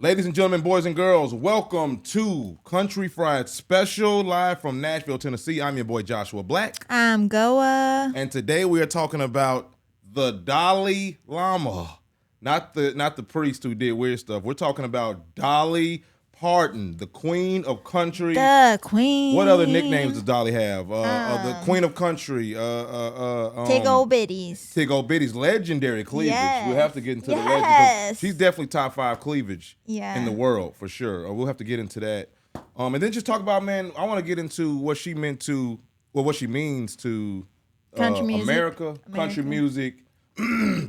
Ladies and gentlemen, boys and girls, welcome to Country Fried Special, live from Nashville, Tennessee. I'm your boy Joshua Black. I'm Gowa. And today we are talking about the Dalai Lama. Not the priest who did weird stuff. We're talking about Dolly Parton, the queen of country. The queen. What other nicknames does Dolly have? The queen of country. Tig Old Biddies. Tig Old Biddies. Legendary cleavage. Yes. We'll have to get into the legend. Yes. She's definitely top 5 cleavage Yeah. in the world, for sure. We'll have to get into that. And then just talk about, man, I want to get into what she meant to, well, what she means to Country music. America, country music,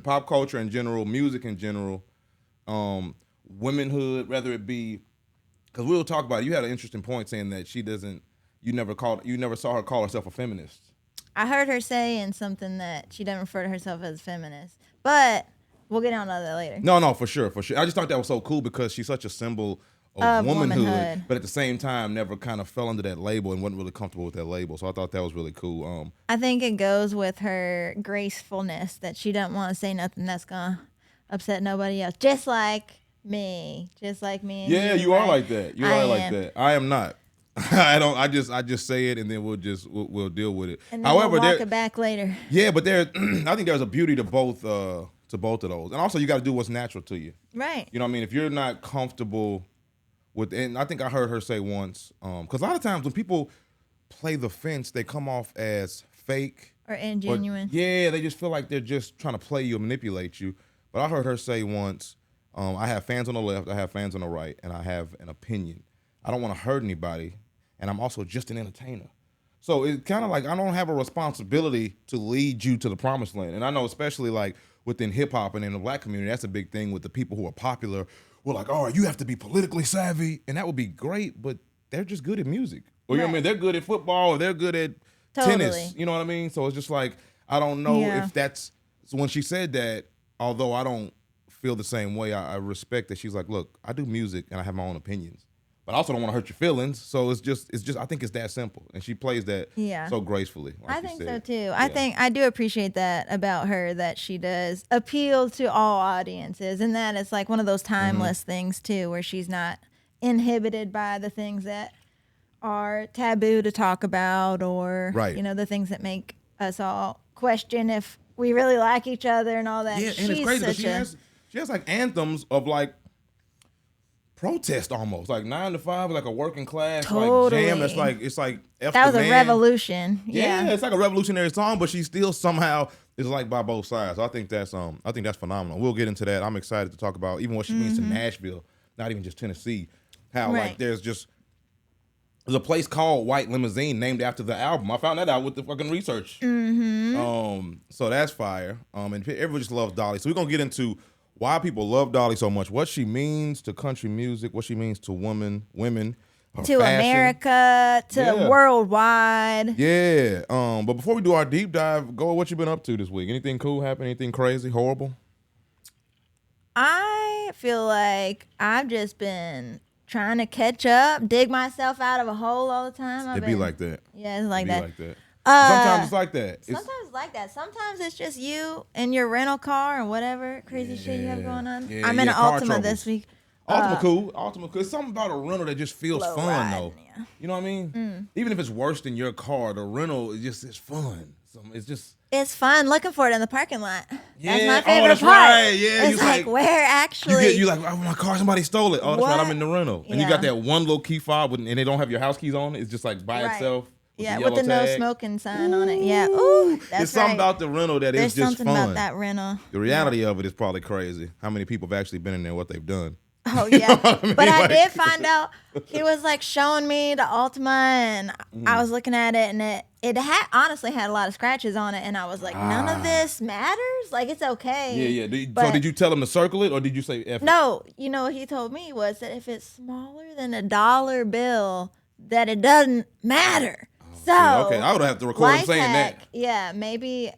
pop culture in general, music in general, womanhood, whether it be, because we'll talk about it. You had an interesting point saying that she doesn't, you never saw her call herself a feminist. I heard her say in something that she doesn't refer to herself as feminist, but we'll get on to that later. No, for sure. I just thought that was so cool because she's such a symbol of womanhood, but at the same time never kind of fell under that label and wasn't really comfortable with that label. So I thought that was really cool. I think it goes with her gracefulness that she doesn't want to say nothing that's gonna upset nobody else. Just like me. And Yeah, you are like that. You I are like am. that. I am not. I don't. I just say it and then we'll deal with it. And then However, we'll walk it back later. yeah, but there, I think there's a beauty to both of those, and also you got to do what's natural to you. Right. You know what I mean? If you're not comfortable with, and I think I heard her say once, because a lot of times when people play the fence, they come off as fake Or ingenuine. yeah, they just feel like they're just trying to play you and manipulate you. But I heard her say once, I have fans on the left, I have fans on the right, and I have an opinion. I don't want to hurt anybody, and I'm also just an entertainer. So it's kind of like I don't have a responsibility to lead you to the promised land. And I know especially like within hip hop and in the black community, that's a big thing with the people who are popular. We're like, all right, you have to be politically savvy, and that would be great, but they're just good at music. Or you know what I mean? They're good at football, or they're good at tennis. You know what I mean? So it's just like, I don't know if that's, so when she said that, although I don't feel the same way, I respect that she's like, look, I do music and I have my own opinions, but I also don't want to hurt your feelings. So it's just, I think it's that simple. And she plays that so gracefully. Like I think so said. too. Yeah. I do appreciate that about her, that she does appeal to all audiences, and that it's like one of those timeless things too, where she's not inhibited by the things that are taboo to talk about, or the things that make us all question if we really like each other and all that. Yeah, and it's crazy because she has like anthems of like protest almost, like 9 to 5, like a working class like jam. That's like, it's like F that was the a man. revolution. Yeah, it's like a revolutionary song, but she still somehow is liked by both sides. So I think that's phenomenal. We'll get into that. I'm excited to talk about even what she means to Nashville, not even just Tennessee. How like there's a place called White Limousine named after the album. I found that out with the fucking research. So that's fire. And everyone just loves Dolly. So we're gonna get into why people love Dolly so much, what she means to country music, what she means to women, her to fashion. America, to worldwide. Yeah. But before we do our deep dive, go, what you been up to this week? Anything cool happen? Anything crazy, horrible? I feel like I've just been trying to catch up, dig myself out of a hole all the time. It'd be like that. Yeah, it's like that. Sometimes it's like that. Sometimes it's like that. Sometimes it's just you and your rental car and whatever crazy shit you have going on. I'm in an Altima this week. Altima cool. It's something about a rental that just feels fun though. Yeah. You know what I mean? Even if it's worse than your car, the rental it's fun. It's fun looking for it in the parking lot. Yeah. That's my favorite part. Right. Yeah. It's like where actually you like, oh, my car, somebody stole it. Oh, that's right, I'm in the rental. And you got that one little key fob and they don't have your house keys on it. It's just like by itself. With the no smoking sign on it. Yeah. Ooh, that's There's something about the rental that is just fun. There's something about that rental. The reality of it is probably crazy. How many people have actually been in there, what they've done. Oh, yeah. But I did find out, he was like showing me the Altima, and I was looking at it, and it had honestly had a lot of scratches on it, and I was like, none of this matters? Like, it's okay. Yeah. So did you tell him to circle it, or did you say F it? No. You know what he told me was that if it's smaller than $1 bill, that it doesn't matter. So, okay, I would have to record him saying that. Yeah, maybe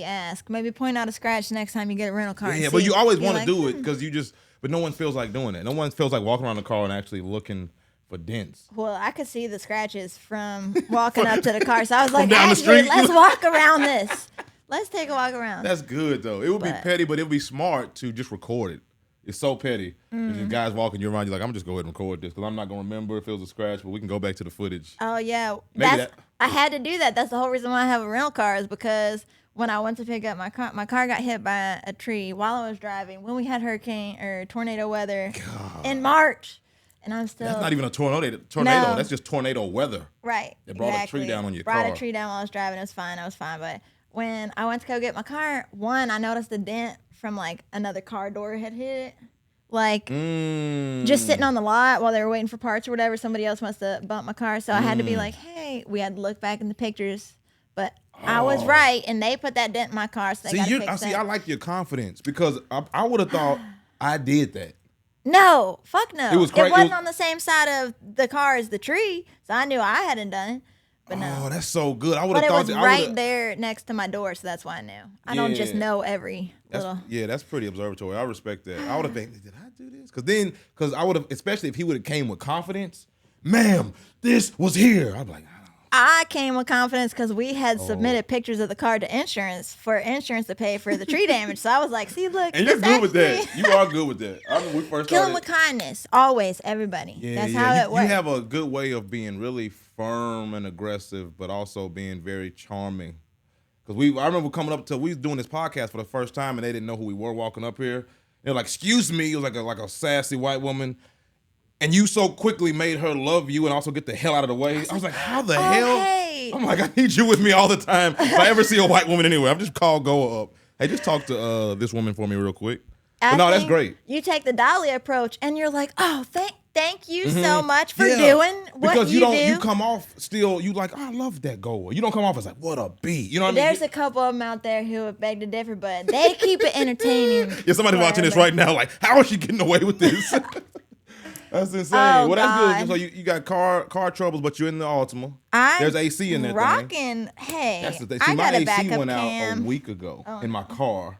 ask. Maybe point out a scratch next time you get a rental car. Yeah, but you always want to do it because but no one feels like doing it. No one feels like walking around the car and actually looking for dents. Well, I could see the scratches from walking up to the car, so I was like, down the actually, street. let's walk around this. Let's take a walk around. That's good though. It would be petty, but it would be smart to just record it. It's so petty. There's just guys walking you around. You're like, I'm just go ahead and record this because I'm not gonna remember if it was a scratch, but we can go back to the footage. Oh yeah, Maybe I had to do that. That's the whole reason why I have a rental car is because when I went to pick up my car got hit by a tree while I was driving. When we had hurricane or tornado weather in March, and I'm still. That's not even a tornado. No. That's just tornado weather. Right. They brought a tree down on your car. Brought a tree down while I was driving. It was fine. I was fine. But when I went to go get my car, I noticed a dent from like another car door had hit it. Like just sitting on the lot while they were waiting for parts or whatever. Somebody else must have bumped my car. So I had to be like, hey, we had to look back in the pictures. But I was right, and they put that dent in my car, so they got to fix it. I like your confidence because I would have thought I did that. No, fuck no. It wasn't on the same side of the car as the tree, so I knew I hadn't done it. But no. Oh, that's so good. I would have thought But it was right there next to my door, so that's why I knew. I don't just know every little. Yeah, that's pretty observatory. I respect that. I would have think, did I do this? Because I would have, especially if he would have came with confidence, ma'am, this was here. I'd be like, I came with confidence because we had submitted pictures of the car to insurance for insurance to pay for the tree damage. So I was like, see, look. And you're good with that. You are good with that. I mean, we first Kill him with kindness. Always, everybody. That's how it works. You have a good way of being really firm and aggressive, but also being very charming. Because I remember coming up to, we was doing this podcast for the first time, and they didn't know who we were walking up here. They were like, excuse me. It was like a sassy white woman. And you so quickly made her love you and also get the hell out of the way. I was like, how the hell? Hey. I'm like, I need you with me all the time. If I ever see a white woman anywhere, I'm just call Gowa up. Hey, just talk to this woman for me real quick. But no, that's great. You take the Dolly approach and you're like, oh, thank you so much for doing what because you do. You come off still, you like, oh, I love that Gowa. You don't come off as like, what a beat. You know what I mean? There's a couple of them out there who have begged to differ, but they keep it entertaining. Yeah, somebody watching this right now like, how is she getting away with this? That's insane. Oh, well, that's God. good. So you got car troubles, but you're in the Altima. There's AC in there. Rocking. Hey, that's the thing. I My got a AC backup went out cam. a week ago in my car,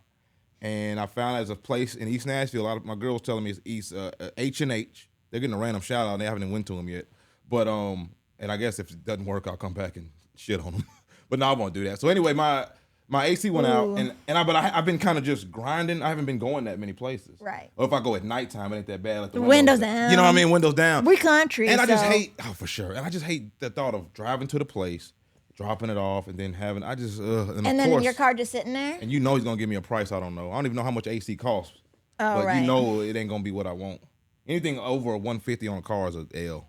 and I found there's a place in East Nashville. A lot of my girl was telling me it's East H&H. They're getting a random shout out. And they haven't even went to them yet. But and I guess if it doesn't work, I'll come back and shit on them. But no, I won't do that. So anyway, my AC went out, but I've been kind of just grinding. I haven't been going that many places. Right. Or if I go at nighttime, it ain't that bad. Like the windows down. You know what I mean? Windows down. We country. And I just hate, for sure. And I just hate the thought of driving to the place, dropping it off, and then having, and then course, your car just sitting there? And you know he's going to give me a price I don't know. I don't even know how much AC costs. Oh, but right. you know it ain't going to be what I want. Anything over 150 on a car is an L.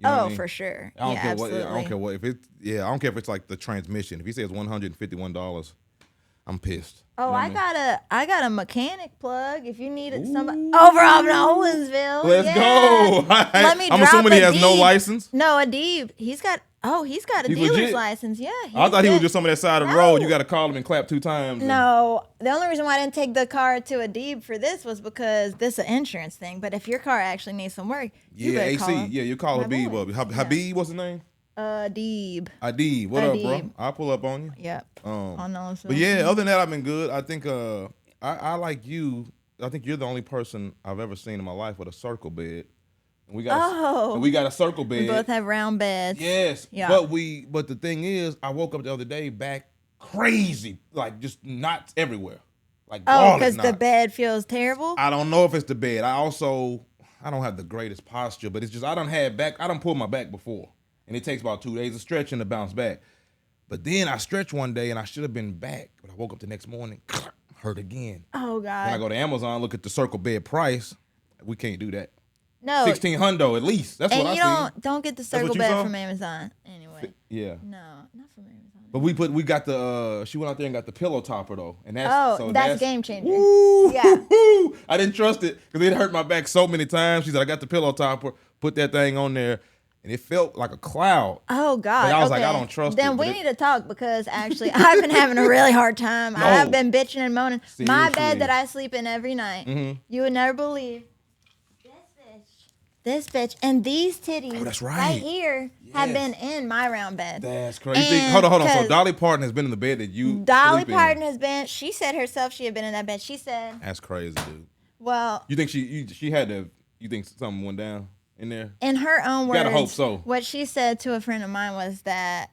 You know what I mean? For sure. I don't care absolutely. what. I don't care what. I don't care if it's like the transmission. If he says $151, I'm pissed. Oh, you know I got a mechanic plug. If you needed somebody over off in Owensville. Let's go. Let me I'm drop assuming he has no Deeb. license. No, Adib. He's got a dealer's legit? license. Yeah. I thought he was just some of that side of the road. You got to call him and clap 2 times. No, the only reason why I didn't take the car to Adib for this was because this is an insurance thing. But if your car actually needs some work, you better AC. call him. Yeah, you call Habib up. Habib, what's his name? Adib. What up, bro? I'll pull up on you. Yep. But yeah, other than that, I've been good. I think I like you. I think you're the only person I've ever seen in my life with a circle bed. And we got a circle bed. We both have round beds. Yes. Yeah. But the thing is, I woke up the other day back crazy, like just knots everywhere. Like because the bed feels terrible? I don't know if it's the bed. I don't have the greatest posture, but it's just I done pulled my back before. And it takes about 2 days of stretching to bounce back. But then I stretched one day and I should have been back. But I woke up the next morning, hurt again. Oh, God. Then I go to Amazon, look at the circle bed price. We can't do that. No. $1,600 at least. That's what I see. And you don't get the circle bed saw? from Amazon anyway. Yeah. No, not from Amazon. But we got the she went out there and got the pillow topper though. And that's game changer. Woo, yeah. Woo, I didn't trust it because it hurt my back so many times. She said, I got the pillow topper, put that thing on there. And it felt like a cloud. Oh, God. But I was like, I don't trust it. Then we need to talk because actually I've been having a really hard time. No. I've been bitching and moaning. Seriously. My bed that I sleep in every night, you would never believe. This bitch and these titties that's right. here have been in my round bed. That's crazy. Hold on. So Dolly Parton has been in the bed that you Dolly sleep Parton in. has been, she said herself she had been in that bed. She said. That's crazy, dude. Well. You think she had to, you think something went down in there? In her own words. Gotta hope so. What she said to a friend of mine was that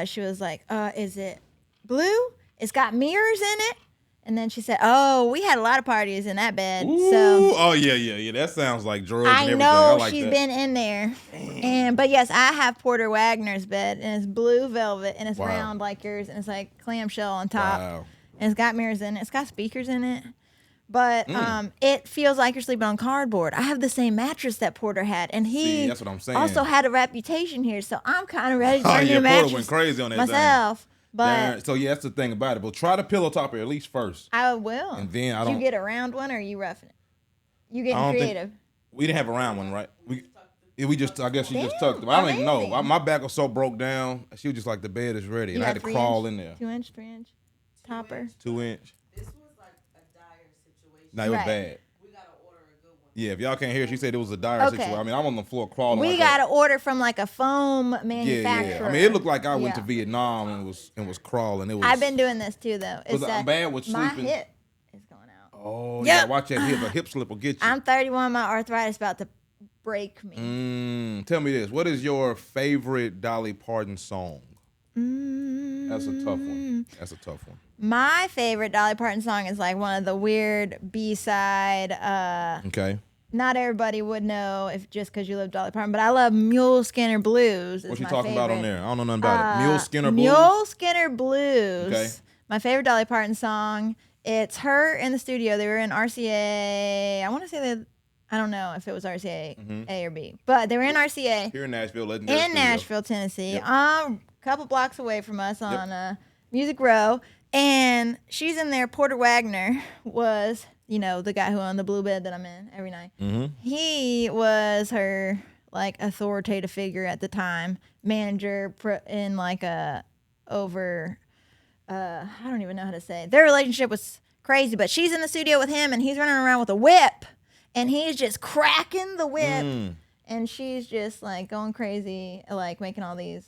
she was like, is it blue? It's got mirrors in it. And then she said, "Oh, we had a lot of parties in that bed." Ooh, So oh yeah. That sounds like drugs and I everything. know I like she's that. been in there. But yes, I have Porter Wagner's bed, and it's blue velvet, and it's Wow. round like yours, and it's like clamshell on top, Wow. and it's got mirrors in it. It's got speakers in it. But it feels like you're sleeping on cardboard. I have the same mattress that Porter had, and he See, that's what I'm saying. also had a reputation here, so I'm kind of ready for Oh a yeah, new mattress Porter went crazy on that myself. thing. But So yeah, that's the thing about it. But try the pillow topper at least first. I will. And then I Did don't. you get a round one, or are you roughing it? You I getting don't creative? think we didn't have a round one, right? We just I guess she just Damn, tucked them. I don't even know. amazing. My back was so broke down. She was just like the bed is ready, and You I had got to 3 crawl inch, in there. 2-inch, 3-inch topper. 2-inch. This was like a dire situation. No, it was Right. bad. We gotta order a good one. Yeah, if y'all can't hear, she said it was a dire Okay. situation. I mean, I'm on the floor crawling. We like got to a, order from like a foam manufacturer. yeah. I mean, it looked like I went to Yeah. Vietnam and was crawling. It was. I've been doing this too, though. Was I'm bad with my sleeping? hip is going out. Oh, you Yep. gotta watch that hip. A hip slip will get you. I'm 31. My arthritis about to break me. Tell me this. What is your favorite Dolly Parton song? That's a tough one. That's a tough one. My favorite Dolly Parton song is like one of the weird B-side. Okay. Not everybody would know if just because you love Dolly Parton, but I love Mule Skinner Blues. What Is you my talking about on favorite. there? I don't know nothing about it. Mule Skinner Blues. Mule Skinner Blues. Okay. My favorite Dolly Parton song. It's her in the studio. They were in RCA. I want to say that. I don't know if it was RCA A or B, but they were in RCA Here in Nashville, legendary in studio. Nashville, Tennessee, Yep. a couple blocks away from us on Music Row. And she's in there. Porter Wagner was, the guy who owned the blue bed that I'm in every night. He was her like authoritative figure at the time, manager in like a over. I don't even know how to say. Their relationship was crazy, but she's in the studio with him, and he's running around with a whip, and he's just cracking the whip, and she's just like going crazy, like making all these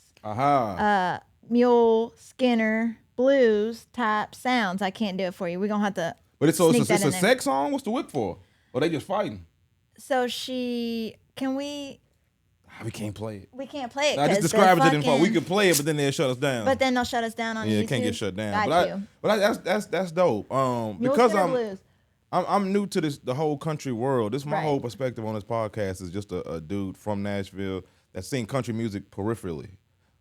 Mule Skinner Blues type sounds. I can't do it for you. We're gonna have to. But it's sneak a that in there. sex song? What's the whip for? Or they just fighting? So can we? We can't play it. We can't play it. I just 'cause described the it in front. We fucking- could play it, but then they'll shut us down. But then they'll shut us down on yeah, YouTube. it can't get shut down. Got you. But that's dope. Mule Because Skinner Blues. I'm new to the whole country world. This is my Right. whole perspective on this podcast is just a dude from Nashville that's seen country music peripherally.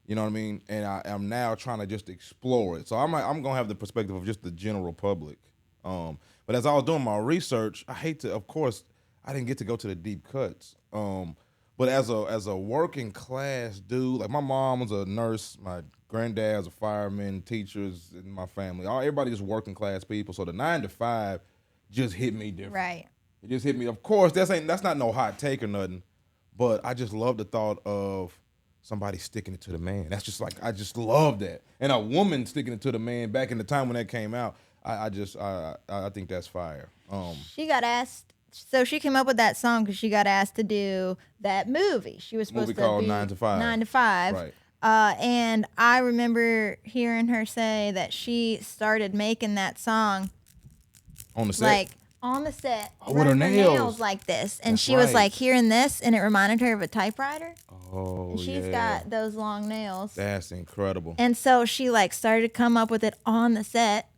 You know what I mean? And I'm now trying to just explore it. So I'm gonna have the perspective of just the general public. But as I was doing my research, of course, I didn't get to go to the deep cuts. But as a working class dude, like my mom was a nurse, my granddad was a fireman, teachers in my family, everybody just working class people. So the 9 to 5 just hit me different. Right. It just hit me. Of course, that's not no hot take or nothing, but I just love the thought of somebody sticking it to the man. That's just like I just love that, and a woman sticking it to the man back in the time when that came out. I think that's fire. She got asked. So she came up with that song because she got asked to do that movie. She was supposed Movie to called be 9 to 5. 9 to 5. Right. And I remember hearing her say that she started making that song On the set. like on the set Oh, with her running nails. like this, and That's she was right. like hearing this, and it reminded her of a typewriter. Oh, And she's yeah. got those long nails, That's incredible. and so she like started to come up with it on the set.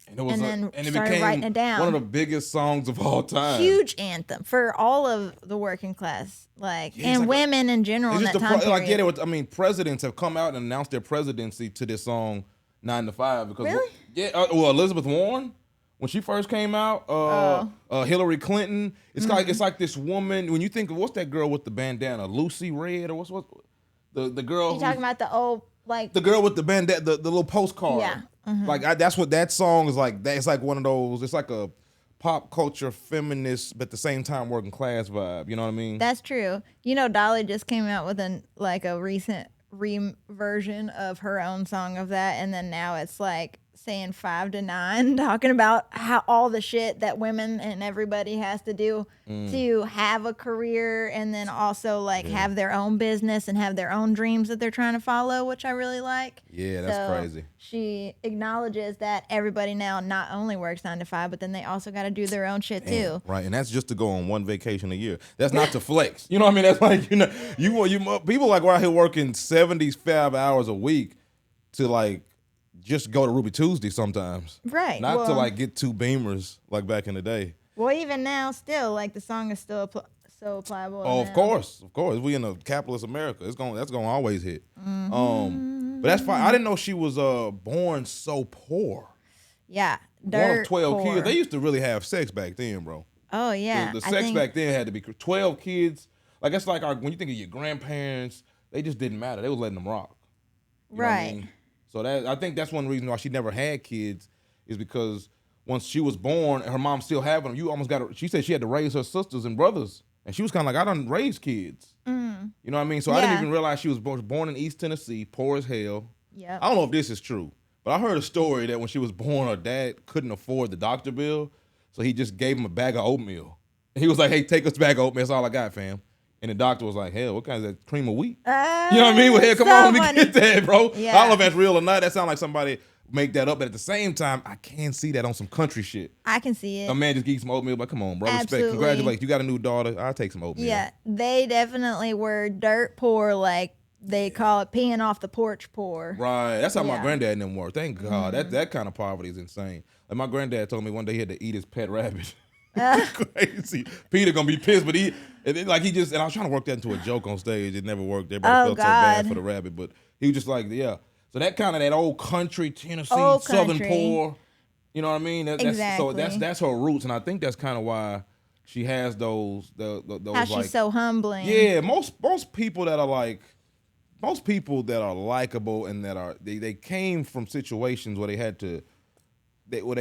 And it was and then it started became writing it down. one of the biggest songs of all time. Huge anthem for all of the working class, Yeah, it's and like women in general in It's that just time like period. presidents have come out and announced their presidency to this song 9 to 5 because Really? Elizabeth Warren when she first came out, Hillary Clinton. It's like this woman. When you think of what's that girl with the bandana, Lucy Red, or what's the girl? You talking about the old like The girl with the bandana, the little postcard. Yeah. Like that's what that song is like. It's like one of those. It's like a pop culture feminist, but at the same time working class vibe. You know what I mean? That's true. Dolly just came out with a recent version of her own song of that, and then now it's like saying 5 to 9, talking about how all the shit that women and everybody has to do to have a career, and then also like have their own business and have their own dreams that they're trying to follow, which I really like. Yeah, that's So crazy. She acknowledges that everybody now not only works 9 to 5, but then they also got to do their own shit too. Right, and that's just to go on one vacation a year. That's not to flex. You know what I mean? That's like you people like we're out here working 75 hours a week to like just go to Ruby Tuesday sometimes. Right. Not to like get 2 Beamers like back in the day. Well, even now, still, like the song is still so applicable. Oh, now. of course. We in a capitalist America. That's gonna always hit. But that's fine. I didn't know she was born so poor. Yeah, One of 12 poor. kids. They used to really have sex back then, bro. Oh yeah, The sex back then had to be 12 kids. Like it's like when you think of your grandparents, they just didn't matter. They was letting them rock. You know what I mean? So I think that's one reason why she never had kids is because once she was born and her mom still having them, you almost got to, she said she had to raise her sisters and brothers. And she was kind of like, I done raised kids. You know what I mean? So I didn't even realize she was born in East Tennessee, poor as hell. Yeah. I don't know if this is true, but I heard a story that when she was born, her dad couldn't afford the doctor bill. So he just gave him a bag of oatmeal. He was like, hey, take this bag of oatmeal. That's all I got, fam. And the doctor was like, hell, what kind of that, cream of wheat? You know what I mean? Well, hell, come on, let me get that, bro. Yeah. I don't know if that's real or not. That sounds like somebody make that up. But at the same time, I can see that on some country shit. I can see it. A man just eat some oatmeal, but come on, bro. Absolutely. Respect. Congratulations. You got a new daughter. I'll take some oatmeal. Yeah, they definitely were dirt poor, like they call it peeing off the porch poor. Right. That's how my Yeah. granddad and them were. Thank God. That kind of poverty is insane. Like my granddad told me one day he had to eat his pet rabbit. Crazy. Peter gonna be pissed, but and I was trying to work that into a joke on stage. It never worked. Everybody felt so bad for the rabbit, but he was just like, yeah. So that kind of that old country Tennessee Southern poor, you know what I mean? Exactly. So that's her roots, and I think that's kind of why she has those How she's so humbling. Yeah, most people that are likable and that are they came from situations where they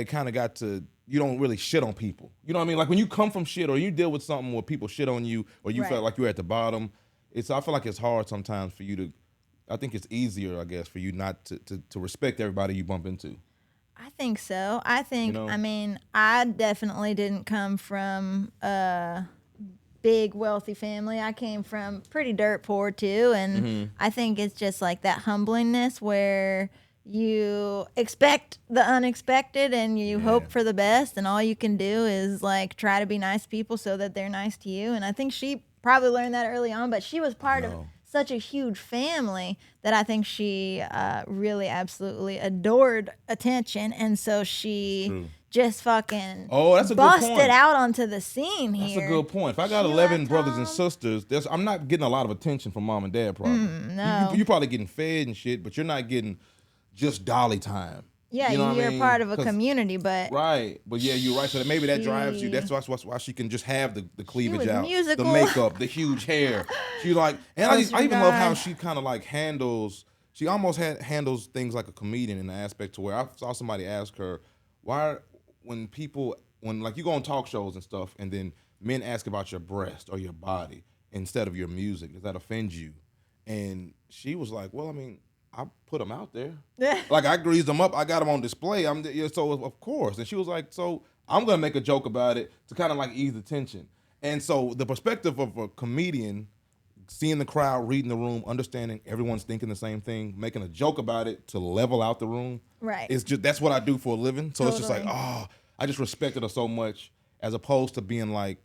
kind of got to. You don't really shit on people. You know what I mean? Like when you come from shit or you deal with something where people shit on you or you felt like you're at the bottom, I feel like it's hard sometimes for you to, I think it's easier, I guess, for you not to respect everybody you bump into. I think so. I think, I mean, I definitely didn't come from a big wealthy family. I came from pretty dirt poor too. And I think it's just like that humblingness where you expect the unexpected and you hope for the best, and all you can do is like try to be nice to people so that they're nice to you. And I think she probably learned that early on, but she was part of such a huge family that I think she really absolutely adored attention, and so she just fucking that's a busted good point. out onto the scene here. That's a good point. If I got 11 brothers and sisters, I'm not getting a lot of attention from mom and dad probably. No. You probably getting fed and shit, but you're not getting just Dolly time. Yeah, you know you're I mean? part of a community, but right. But yeah, you're right. So maybe that drives you. That's why she can just have the cleavage out, musical. the makeup, the huge hair. She like, and I even love how she kind of like handles. She almost handles things like a comedian in the aspect to where I saw somebody ask her, why when like you go on talk shows and stuff, and then men ask about your breast or your body instead of your music, does that offend you? And she was like, well, I mean, I put them out there. Like I greased them up. I got them on display. So of course. And she was like, so I'm going to make a joke about it to kind of like ease the tension. And so the perspective of a comedian, seeing the crowd, reading the room, understanding everyone's thinking the same thing, making a joke about it to level out the room. Right. It's just, that's what I do for a living. So It's just like, I just respected her so much as opposed to being like,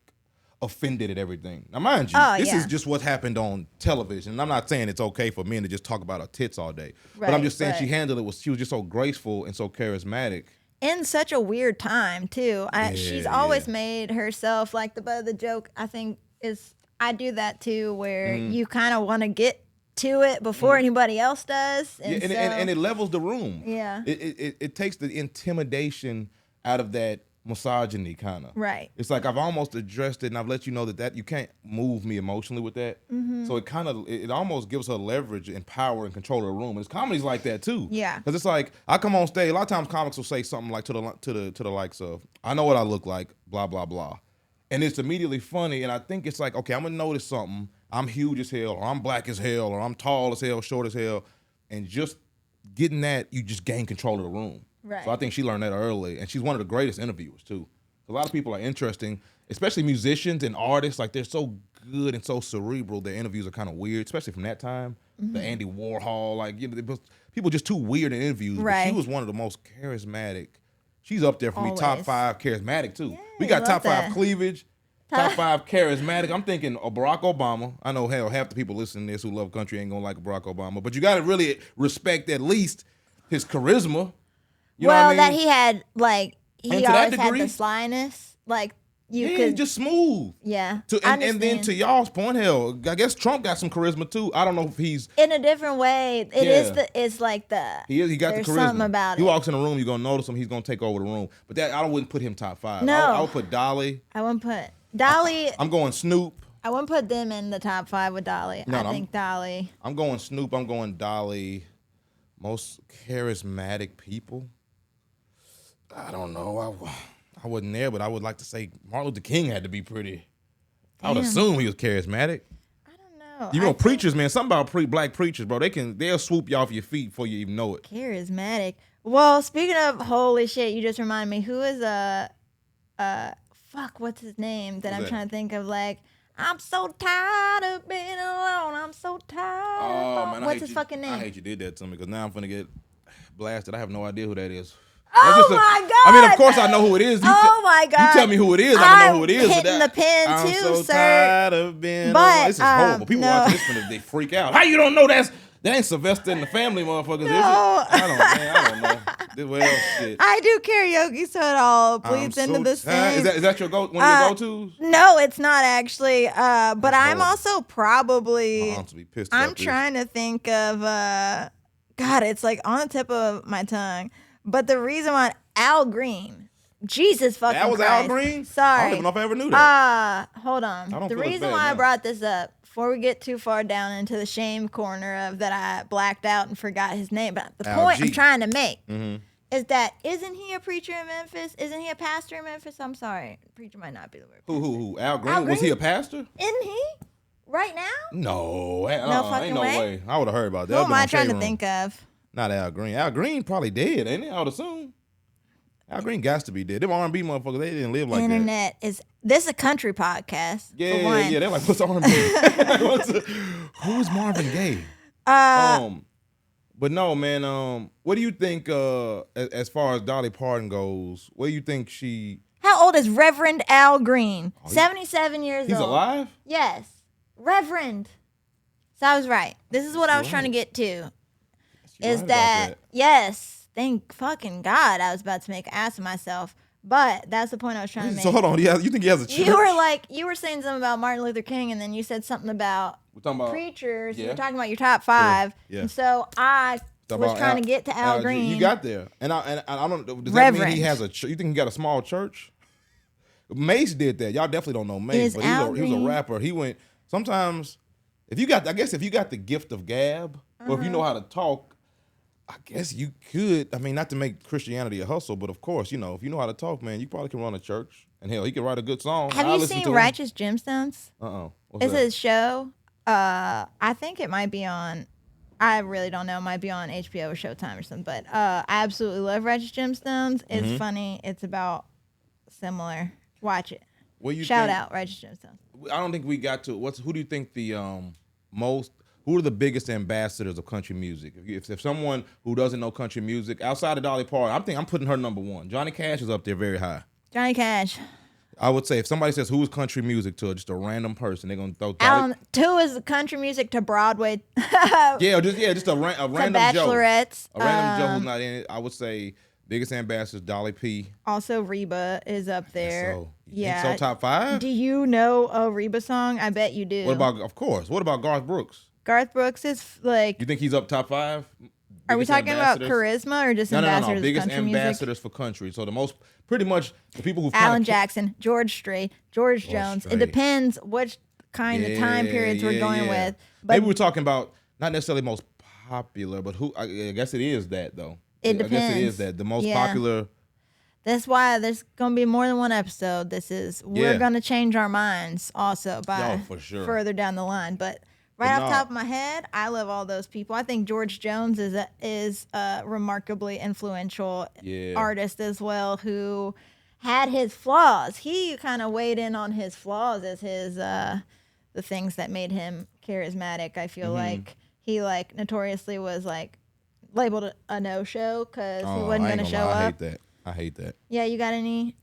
offended at everything. Now, mind you, this is just what happened on television. And I'm not saying it's okay for men to just talk about her tits all day. But I'm just saying she handled it. She was just so graceful and so charismatic. In such a weird time, too. She's always made herself, like the butt of the joke, I think, is, I do that, too, where you kind of want to get to it before anybody else does. And, and it levels the room. Yeah. It takes the intimidation out of that misogyny kind of. Right. It's like I've almost addressed it and I've let you know that you can't move me emotionally with that. So it almost gives her leverage and power and control of the room. And it's comedies like that too. Yeah. Because it's like I come on stage, a lot of times comics will say something like to the likes of, I know what I look like, blah, blah, blah. And it's immediately funny, and I think it's like, okay, I'm gonna notice something. I'm huge as hell, or I'm black as hell, or I'm tall as hell, short as hell. And just getting that, you just gain control of the room. Right. So I think she learned that early, and she's one of the greatest interviewers too. A lot of people are interesting, especially musicians and artists. Like they're so good and so cerebral. Their interviews are kind of weird, especially from that time. The Andy Warhol, like people just too weird in interviews. Right. But she was one of the most charismatic. She's up there for me, top 5 charismatic too. Yeah, we got top 5 cleavage, top 5 charismatic. I'm thinking Barack Obama. I know half the people listening to this who love country ain't gonna like Barack Obama, but you got to really respect at least his charisma. You know what I mean? that he had like And he to that always had degree- the slyness, like you Yeah, could just smooth. yeah. And then to y'all's point, hell, I guess Trump got some charisma too. I don't know if he's in a different way. It's like the he got there's the charisma. something about he it. walks in the room, you're gonna notice him. He's gonna take over the room. But that I wouldn't put him top 5. No. I would put Dolly. I wouldn't put Dolly. I'm going Snoop. I wouldn't put them in the top 5 with Dolly. No, I no, think Dolly. I'm going Snoop. I'm going Dolly. Most charismatic people. I don't know. I wasn't there, but I would like to say Martin Luther King had to be pretty. I would Damn. assume he was charismatic. I don't know. You know, I think preachers, man. Something about black preachers, bro. They'll swoop you off your feet before you even know it. charismatic. Well, speaking of holy shit, you just reminded me. Who is fuck? What's his name? That Who's I'm that? trying to think of. Like, I'm so tired of being alone. I'm so tired. Oh man, What's his fucking name? I hate you did that to me because now I'm finna get blasted. I have no idea who that is. Oh That's just my I mean, God. of course I know who it is. Oh my God. You tell me who it is. I know who it is. I'm but hitting that- the pin I'm too, so sir. tired of being But, alone. This is horrible. People no. watching this they freak out. How you don't know that ain't Sylvester and the Family, motherfuckers? Is it? I don't know. Well, shit. I do karaoke, so it all I'm bleeds into so the tired. same. Is that your one of your go-tos? No, it's not actually. But I'm horrible. also probably. My aunts will be pissed I'm about this. trying to think of. God, it's like on the tip of my tongue. But the reason why Al Green, Jesus fucking That was Christ. Al Green? I Sorry. don't even know if I ever knew that. Hold on. I don't The feel as reason bad why I now. brought this up, before we get too far down into the shame corner of that I blacked out and forgot his name, but the Al point G. I'm trying to make Mm-hmm. is that isn't he a preacher in Memphis? Isn't he a pastor in Memphis? I'm sorry. Preacher might not be the word. Who? Al Green? Al Was he Green? a pastor? Isn't he? Right now? No. fucking Ain't no way. way. I would have heard about that. Who I've am been I on trying to Shade think Room. of? Not Al Green. Al Green probably dead, ain't he? I would assume. Al Green got to be dead. Them R&B motherfuckers, they didn't live like that. Internet is this is a country podcast? For Yeah, one. yeah. They're like, what's R&B? Who is Marvin Gaye? But no, man. What do you think? As far as Dolly Parton goes, what do you think she? How old is Reverend Al Green? 77 years He's old. alive. Yes. Reverend. So I was right. This is what I was trying to get to. You're Is right about that, yes, thank fucking God I was about to make an ass of myself. But that's the point I was trying to make. So hold on. You think he has a church? You were saying something about Martin Luther King, and then you said something about We're talking about preachers. You yeah. were talking about your top 5. Yeah. And so I talking was about trying to get to Al Green. You got there, and I don't. Does that mean Reverend. he has a? You think he got a small church? Mace did that. Y'all definitely don't know Mace, Is but Al he was a Green- rapper. He went sometimes. If you got the gift of gab, or if you know how to talk, I guess you could. I mean, not to make Christianity a hustle, but of course, if you know how to talk, man, you probably can run a church. And hell, he can write a good song. Have I'll you listen seen to him. Righteous Gemstones? What's It's that? a show. I think it might be on. I really don't know. It might be on HBO or Showtime or something. But I absolutely love Righteous Gemstones. It's Mm-hmm. funny. It's about similar. Watch it. What you Shout think- out Righteous Gemstones. I don't think we got to. Who do you think the who are the biggest ambassadors of country music? If someone who doesn't know country music outside of Dolly Parton, I'm putting her number one. Johnny Cash is up there very high. Johnny Cash. I would say if somebody says who is country music to just a random person, they're gonna throw Dolly. 2 is country music to Broadway. Just a random Joe. Bachelorettes. A random Joe who's not in it. I would say biggest ambassadors Dolly P. Also, Reba is up there. So yeah. so top 5. Do you know a Reba song? I bet you do. What about Garth Brooks? Garth Brooks is like. You think he's up top 5? Are we Biggest talking about ambassadors? charisma or just No. ambassadors of Biggest country music? ambassadors for country. So pretty much the people who Alan Jackson, George Strait, George Jones. Strait. It depends which kind of time periods we're going with. But Maybe we're talking about not necessarily most popular, but who? I guess it is that though. It I guess it depends. is that the most Yeah. popular. that's why there's gonna be more than one episode. We're Yeah. gonna change our minds also by Oh, for sure. further down the line. But But right off no. the top of my head, I love all those people. I think George Jones is a remarkably influential Yeah. artist as well, who had his flaws. He kind of weighed in on his flaws as his the things that made him charismatic. I feel like he notoriously was labeled a no-show because he wasn't I ain't gonna show lie, up. I hate that. Yeah, you got any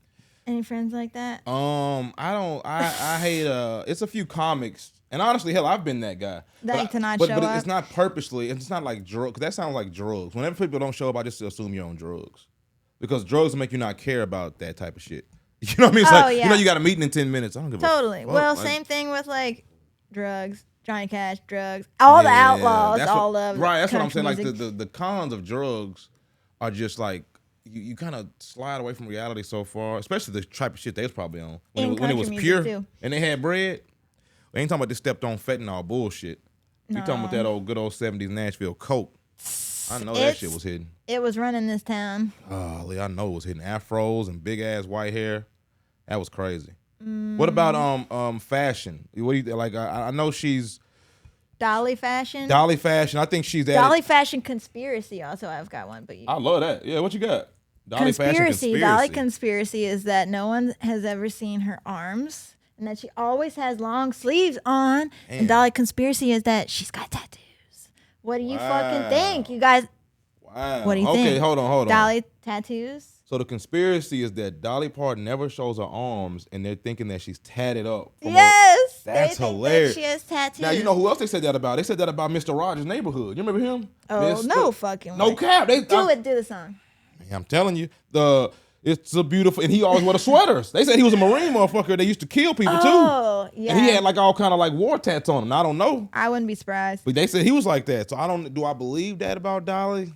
friends like that? I don't. I hate. It's a few comics, and honestly, hell, I've been that guy. That to not but, show but up? it's not purposely. It's not like drugs. That sounds like drugs. Whenever people don't show up, I just assume you're on drugs. because drugs make you not care about that type of shit. You know what I mean? It's like, yeah. you got a meeting in 10 minutes. I don't give a Totally. fuck. Well, same thing with like drugs, Johnny Cash, drugs, all the outlaws, all of right. That's what I'm saying. music. Like the cons of drugs are just like you kind of slide away from reality so far, especially the type of shit they was probably on when it was pure too. and they had bread. We ain't talking about this stepped on fentanyl bullshit. We talking about that good old 70s Nashville coke. I know that shit was hidden. It was running this town. Oh, I know it was hidden. Afros and big ass white hair. That was crazy. What about fashion? What do you like? I know she's Dolly Fashion. Dolly Fashion. I think she's Dolly Fashion Conspiracy. Also, I've got one, but I love that. Yeah, what you got? Dolly Fashion Conspiracy. Dolly Conspiracy is that no one has ever seen her arms, and that she always has long sleeves on. Damn. And Dolly Conspiracy is that she's got tattoos. What do you fucking think, you guys? Wow. What do you think? Okay, hold on. Dolly tattoos. So the conspiracy is that Dolly Parton never shows her arms, and they're thinking that she's tatted up. Yes, that's hilarious. That she has tattoos. Now you know who else they said that about? They said that about Mr. Rogers' Neighborhood. You remember him? Oh, no fucking way. No cap. Do the song. I'm telling you, it's a beautiful, and he always wore the sweaters. They said he was a Marine motherfucker. They used to kill people too. Oh, yeah. And he had like all kind of like war tats on him. I don't know. I wouldn't be surprised. But they said he was like that. So do I believe that about Dolly?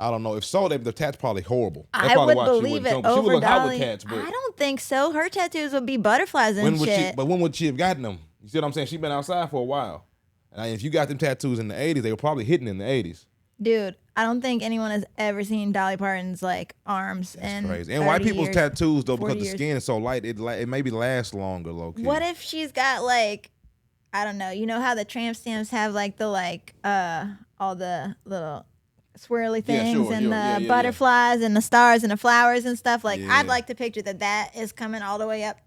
I don't know. If so, the tats probably horrible. That's I would believe it over she would look hot Dolly. with tats, but I don't think so. Her tattoos would be butterflies and shit. But when would she have gotten them? You see what I'm saying? She's been outside for a while. And if you got them tattoos in the 80s, they were probably hidden in the 80s. Dude, I don't think anyone has ever seen Dolly Parton's like arms. That's crazy. And white people's tattoos though, because the skin is so light, it maybe lasts longer, low key. What if she's got like, I don't know. You know how the tramp stamps have like the all the little swirly things and the butterflies and the stars and the flowers and stuff. Like I'd like to picture that is coming all the way up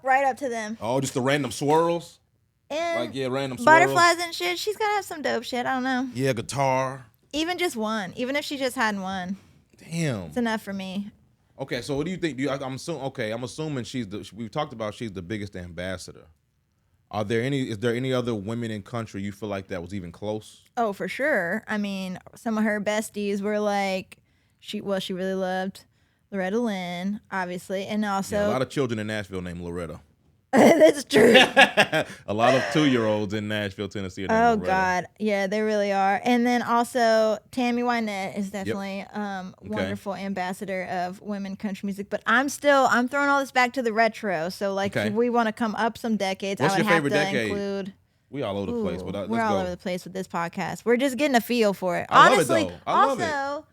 right up to them. Oh, just the random swirls. And random swirls. Butterflies and shit. She's gotta have some dope shit. I don't know. Yeah, guitar. Even just one. Even if she just had one. Damn. It's enough for me. Okay, so what do you think? I'm assuming we've talked about she's the biggest ambassador. Is there any other women in country you feel like that was even close? Oh, for sure. I mean, some of her besties were like, she really loved Loretta Lynn, obviously, and also a lot of children in Nashville named Loretta. That's true. A lot of 2-year-olds in Nashville, Tennessee are named Loretta. God, yeah, they really are. And then also Tammy Wynette is definitely wonderful ambassador of women country music. But I'm throwing all this back to the retro. So like, if we want to come up some decades, What's I would your have favorite to decade? include. We all over the place. But we're all over the place with this podcast. We're just getting a feel for it. I Honestly, love it, though. I love also. it.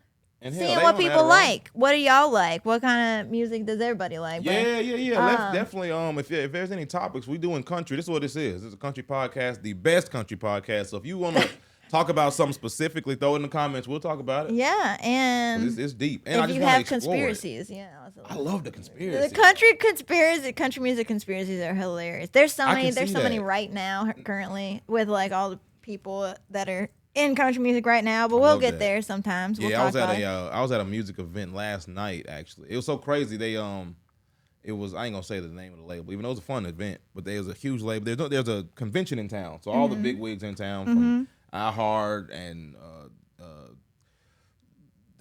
And seeing what people like. What do y'all like? What kind of music does everybody like? Yeah. Let's definitely, if there's any topics, we doing country. This is what this is. This is a country podcast, the best country podcast. So if you want to talk about something specifically, throw it in the comments. We'll talk about it. Yeah, and it's deep. And if I just you want have to explore conspiracies, it. I love the conspiracies. The country music conspiracies are hilarious. There's so many right now currently with like all the people that are in country music right now, but we'll get there sometimes. Yeah, I was at a music event last night. Actually, it was so crazy. They it was, I ain't gonna say the name of the label, even though it was a fun event. But there was a huge label. There's a convention in town, so all the big wigs in town from iHeart and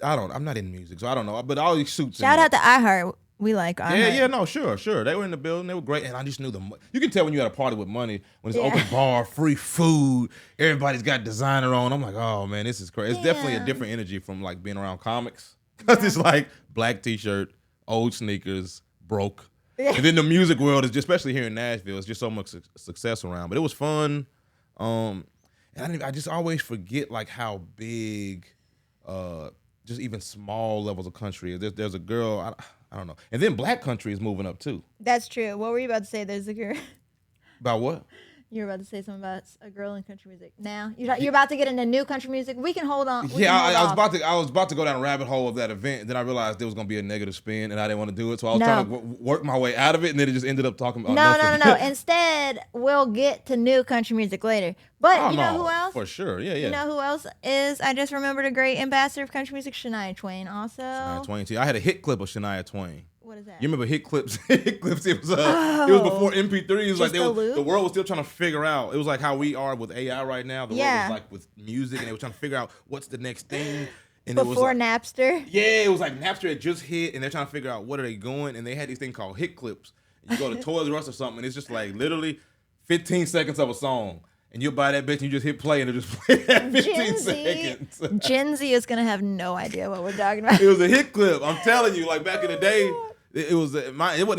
I'm not in music, so I don't know. But all these suits. Shout out to iHeart. We like iHeart. Sure. They were in the building. They were great, and I just knew them. You can tell when you're at a party with money when it's open bar, free food, everybody's got designer on. I'm like, oh man, this is crazy. It's definitely a different energy from like being around comics, because it's like black t-shirt, old sneakers, broke, and then the music world is just, especially here in Nashville, it's just so much success around. But it was fun, and I just always forget like how big, just even small levels of country is. There's a girl. I don't know. And then black country is moving up too. That's true. What were you about to say? There's a girl. About what? You were about to say something about a girl in country music. Now you're about to get into new country music. We can hold on. I was about to go down a rabbit hole of that event. Then I realized there was gonna be a negative spin, and I didn't want to do it. So I was trying to work my way out of it, and then it just ended up talking about nothing. No. Instead, we'll get to new country music later. But you know who else? For sure, yeah. You know who else is? I just remembered a great ambassador of country music, Shania Twain. Also, Shania Twain too. I had a hit clip of Shania Twain. What is that? You remember hit clips? It was it was before MP3. It was like the world was still trying to figure out. It was like how we are with AI right now. The world was like with music, and they were trying to figure out what's the next thing. And it was Before like, Napster. yeah, it was like Napster had just hit, and they're trying to figure out what are they going, and they had these things called hit clips. You go to Toys R Us or something, and it's just like literally 15 seconds of a song. And you'll buy that bitch and you just hit play and it'll just play that 15 seconds. Gen Z is going to have no idea what we're talking about. It was a hit clip. I'm telling you, like back in the day, it wasn't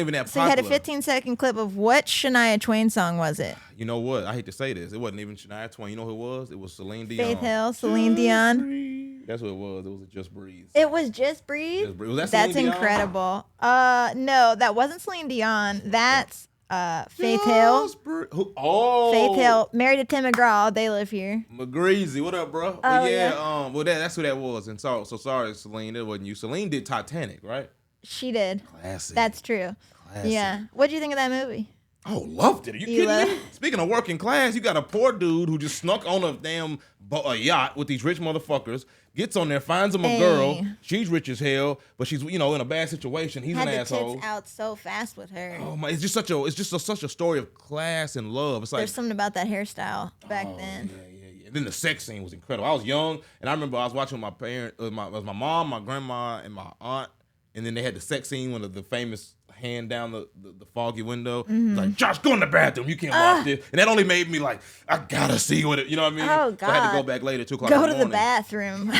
even that popular. So you had a 15-second clip of what Shania Twain song was it? You know what? I hate to say this. It wasn't even Shania Twain. You know who it was? It was Celine Dion. Faith Hill, Celine Dion. That's what it was. It was a Just Breathe. It was Just Breathe? Just Breathe. Was that That's Celine Dion? incredible. No, that wasn't Celine Dion. That's Faith Hill. Faith Hill, married to Tim McGraw. They live here. McGreasy, what up, bro? Oh, yeah. Well, that's who that was. And so sorry, Celine. It wasn't you. Celine did Titanic, right? She did. Classic. That's true. Classic. Yeah. What do you think of that movie? Oh, loved it. Are you kidding me? Speaking of working class, you got a poor dude who just snuck on a damn yacht with these rich motherfuckers, gets on there, finds him a girl. She's rich as hell, but she's in a bad situation. He's an asshole. Had the tits out so fast with her. Oh my! It's just such a story of class and love. It's like there's something about that hairstyle back then. Yeah. And then the sex scene was incredible. I was young, and I remember I was watching with my parents, it was my mom, my grandma, and my aunt, and then they had the sex scene, one of the famous hand down the foggy window. Like, Josh, go in the bathroom. You can't watch this. And that only made me like, I gotta see what it, you know what I mean? Oh, God. So I had to go back later, 2 o'clock Go in the to morning. the bathroom.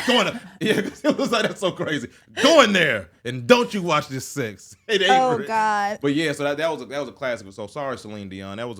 Yeah, it was like, that's so crazy. Go in there and don't you watch this sex. It ain't Oh, real. God. But yeah, so that was a classic. So sorry, Celine Dion. That was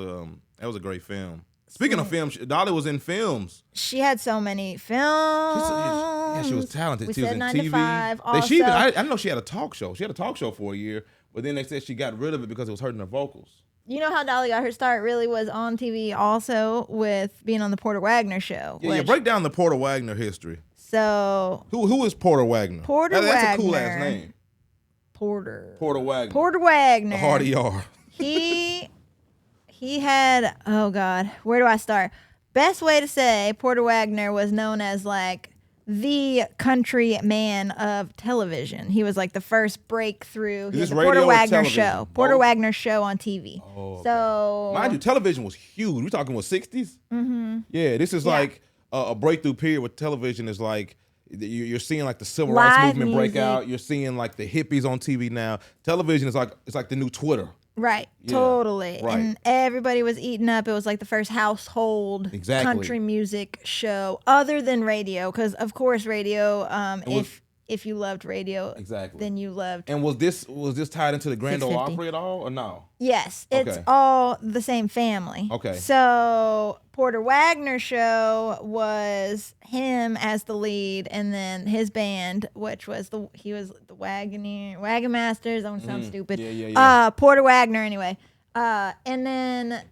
a great film. Speaking of films, Dolly was in films. She had so many films. Yeah, she was talented. We She was said in 9 to TV. 5. I Also, didn't know she had a talk show. She had a talk show for a year, but then they said she got rid of it because it was hurting her vocals. you know how Dolly got her start really was on TV also with being on the Porter Wagner show. Yeah, break down the Porter Wagner history. So Who is Porter Wagner? Porter That's Wagner. a cool ass name. Porter Wagner. Wagner. Hard ER. He had, oh God, where do I start? Best way to say Porter Wagner was known as like the country man of television. He was like the first breakthrough. He Is had this the radio Porter or Wagner television? show. Porter Both? Wagner show on TV. Oh, okay. So Mind you, television was huge. We're talking what, 60s? Mm-hmm. Yeah, this is like a breakthrough period where television is like, you're seeing like the civil rights Live movement break music. out. You're seeing like the hippies on TV now. Television is like the new Twitter. Right, Yeah, totally. right. And everybody was eating up. It was like the first household Exactly. country music show other than radio. Because, of course, radio, if you loved radio, Exactly. then you loved. And was this tied into the Grand Ole 650. Opry at all or no? Yes, it's Okay. all the same family. Okay. So, Porter Wagner show was him as the lead, and then his band, which was the Wagon Masters. That one sounds stupid. Yeah. Porter Wagner, anyway. And then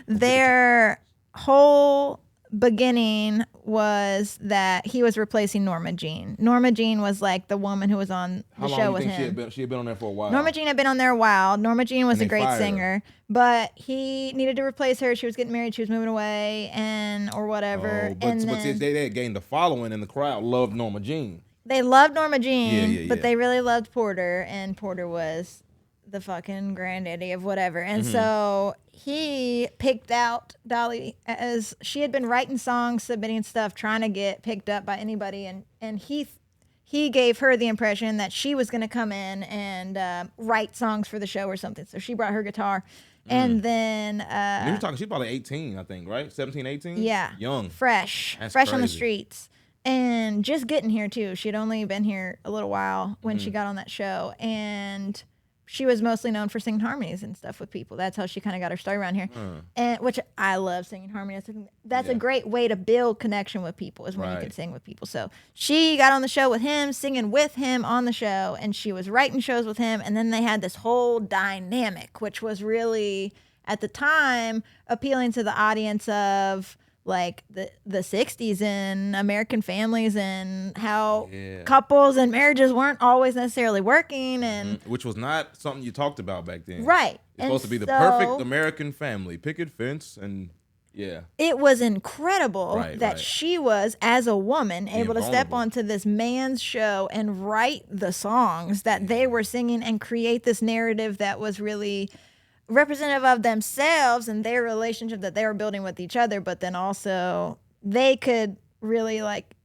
their whole beginning was that he was replacing Norma Jean. Norma Jean was like the woman who was on the How show long with do you think him. she had been on there for a while? Norma Jean had been on there a while. Norma Jean was And a they great fired her. singer, but he needed to replace her. She was getting married. She was moving away, or whatever. Oh, but they had gained a following, and the crowd loved Norma Jean. They loved Norma Jean, Yeah. but they really loved Porter, and Porter was the fucking granddaddy of whatever. And Mm-hmm. so he picked out Dolly as she had been writing songs, submitting stuff, trying to get picked up by anybody, and he gave her the impression that she was going to come in and write songs for the show or something. So she brought her guitar, and then And you're talking, she's probably 18, I think, right? 17, 18? yeah, Young. fresh That's on the crazy. streets, and just getting here too. She'd only been here a little while when Mm-hmm. she got on that show, and she was mostly known for singing harmonies and stuff with people. That's how she kind of got her start around here, and which I love singing harmonies. That's a great way to build connection with people, is when you Right. can sing with people. So she got on the show with him, singing with him on the show, and she was writing shows with him, and then they had this whole dynamic, which was really at the time appealing to the audience of like the 60s and American families and how couples and marriages weren't always necessarily working, and Which was not something you talked about back then. right. It's And supposed to be the so perfect American family. Picket fence and yeah. it was incredible Right, that right. she was, as a woman, able to step vulnerable. onto this man's show and write the songs that they were singing and create this narrative that was really representative of themselves and their relationship that they were building with each other, but then also they could really like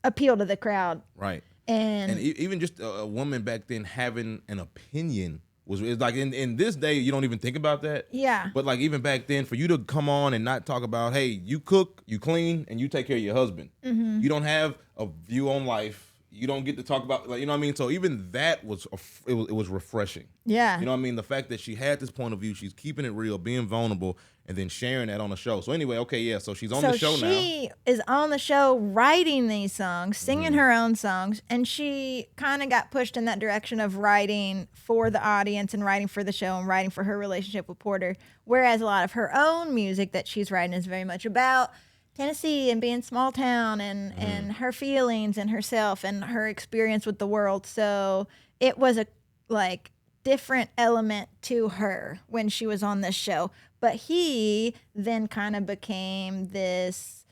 appeal to the crowd. Right. And even just a woman back then having an opinion it's like in this day you don't even think about that. Yeah. But like even back then, for you to come on and not talk about, hey, you cook, you clean, and you take care of your husband. You don't have a view on life. You don't get to talk about, like, you know what I mean? So even that was it was refreshing. Yeah. You know what I mean? The fact that she had this point of view, she's keeping it real, being vulnerable, and then sharing that on the show. So anyway, okay, yeah. So she's on the show now. She is on the show writing these songs, singing her own songs, and she kind of got pushed in that direction of writing for the audience and writing for the show and writing for her relationship with Porter. Whereas a lot of her own music that she's writing is very much about Tennessee and being small town and her feelings and herself and her experience with the world. So it was a different element to her when she was on this show. But he then kind of became this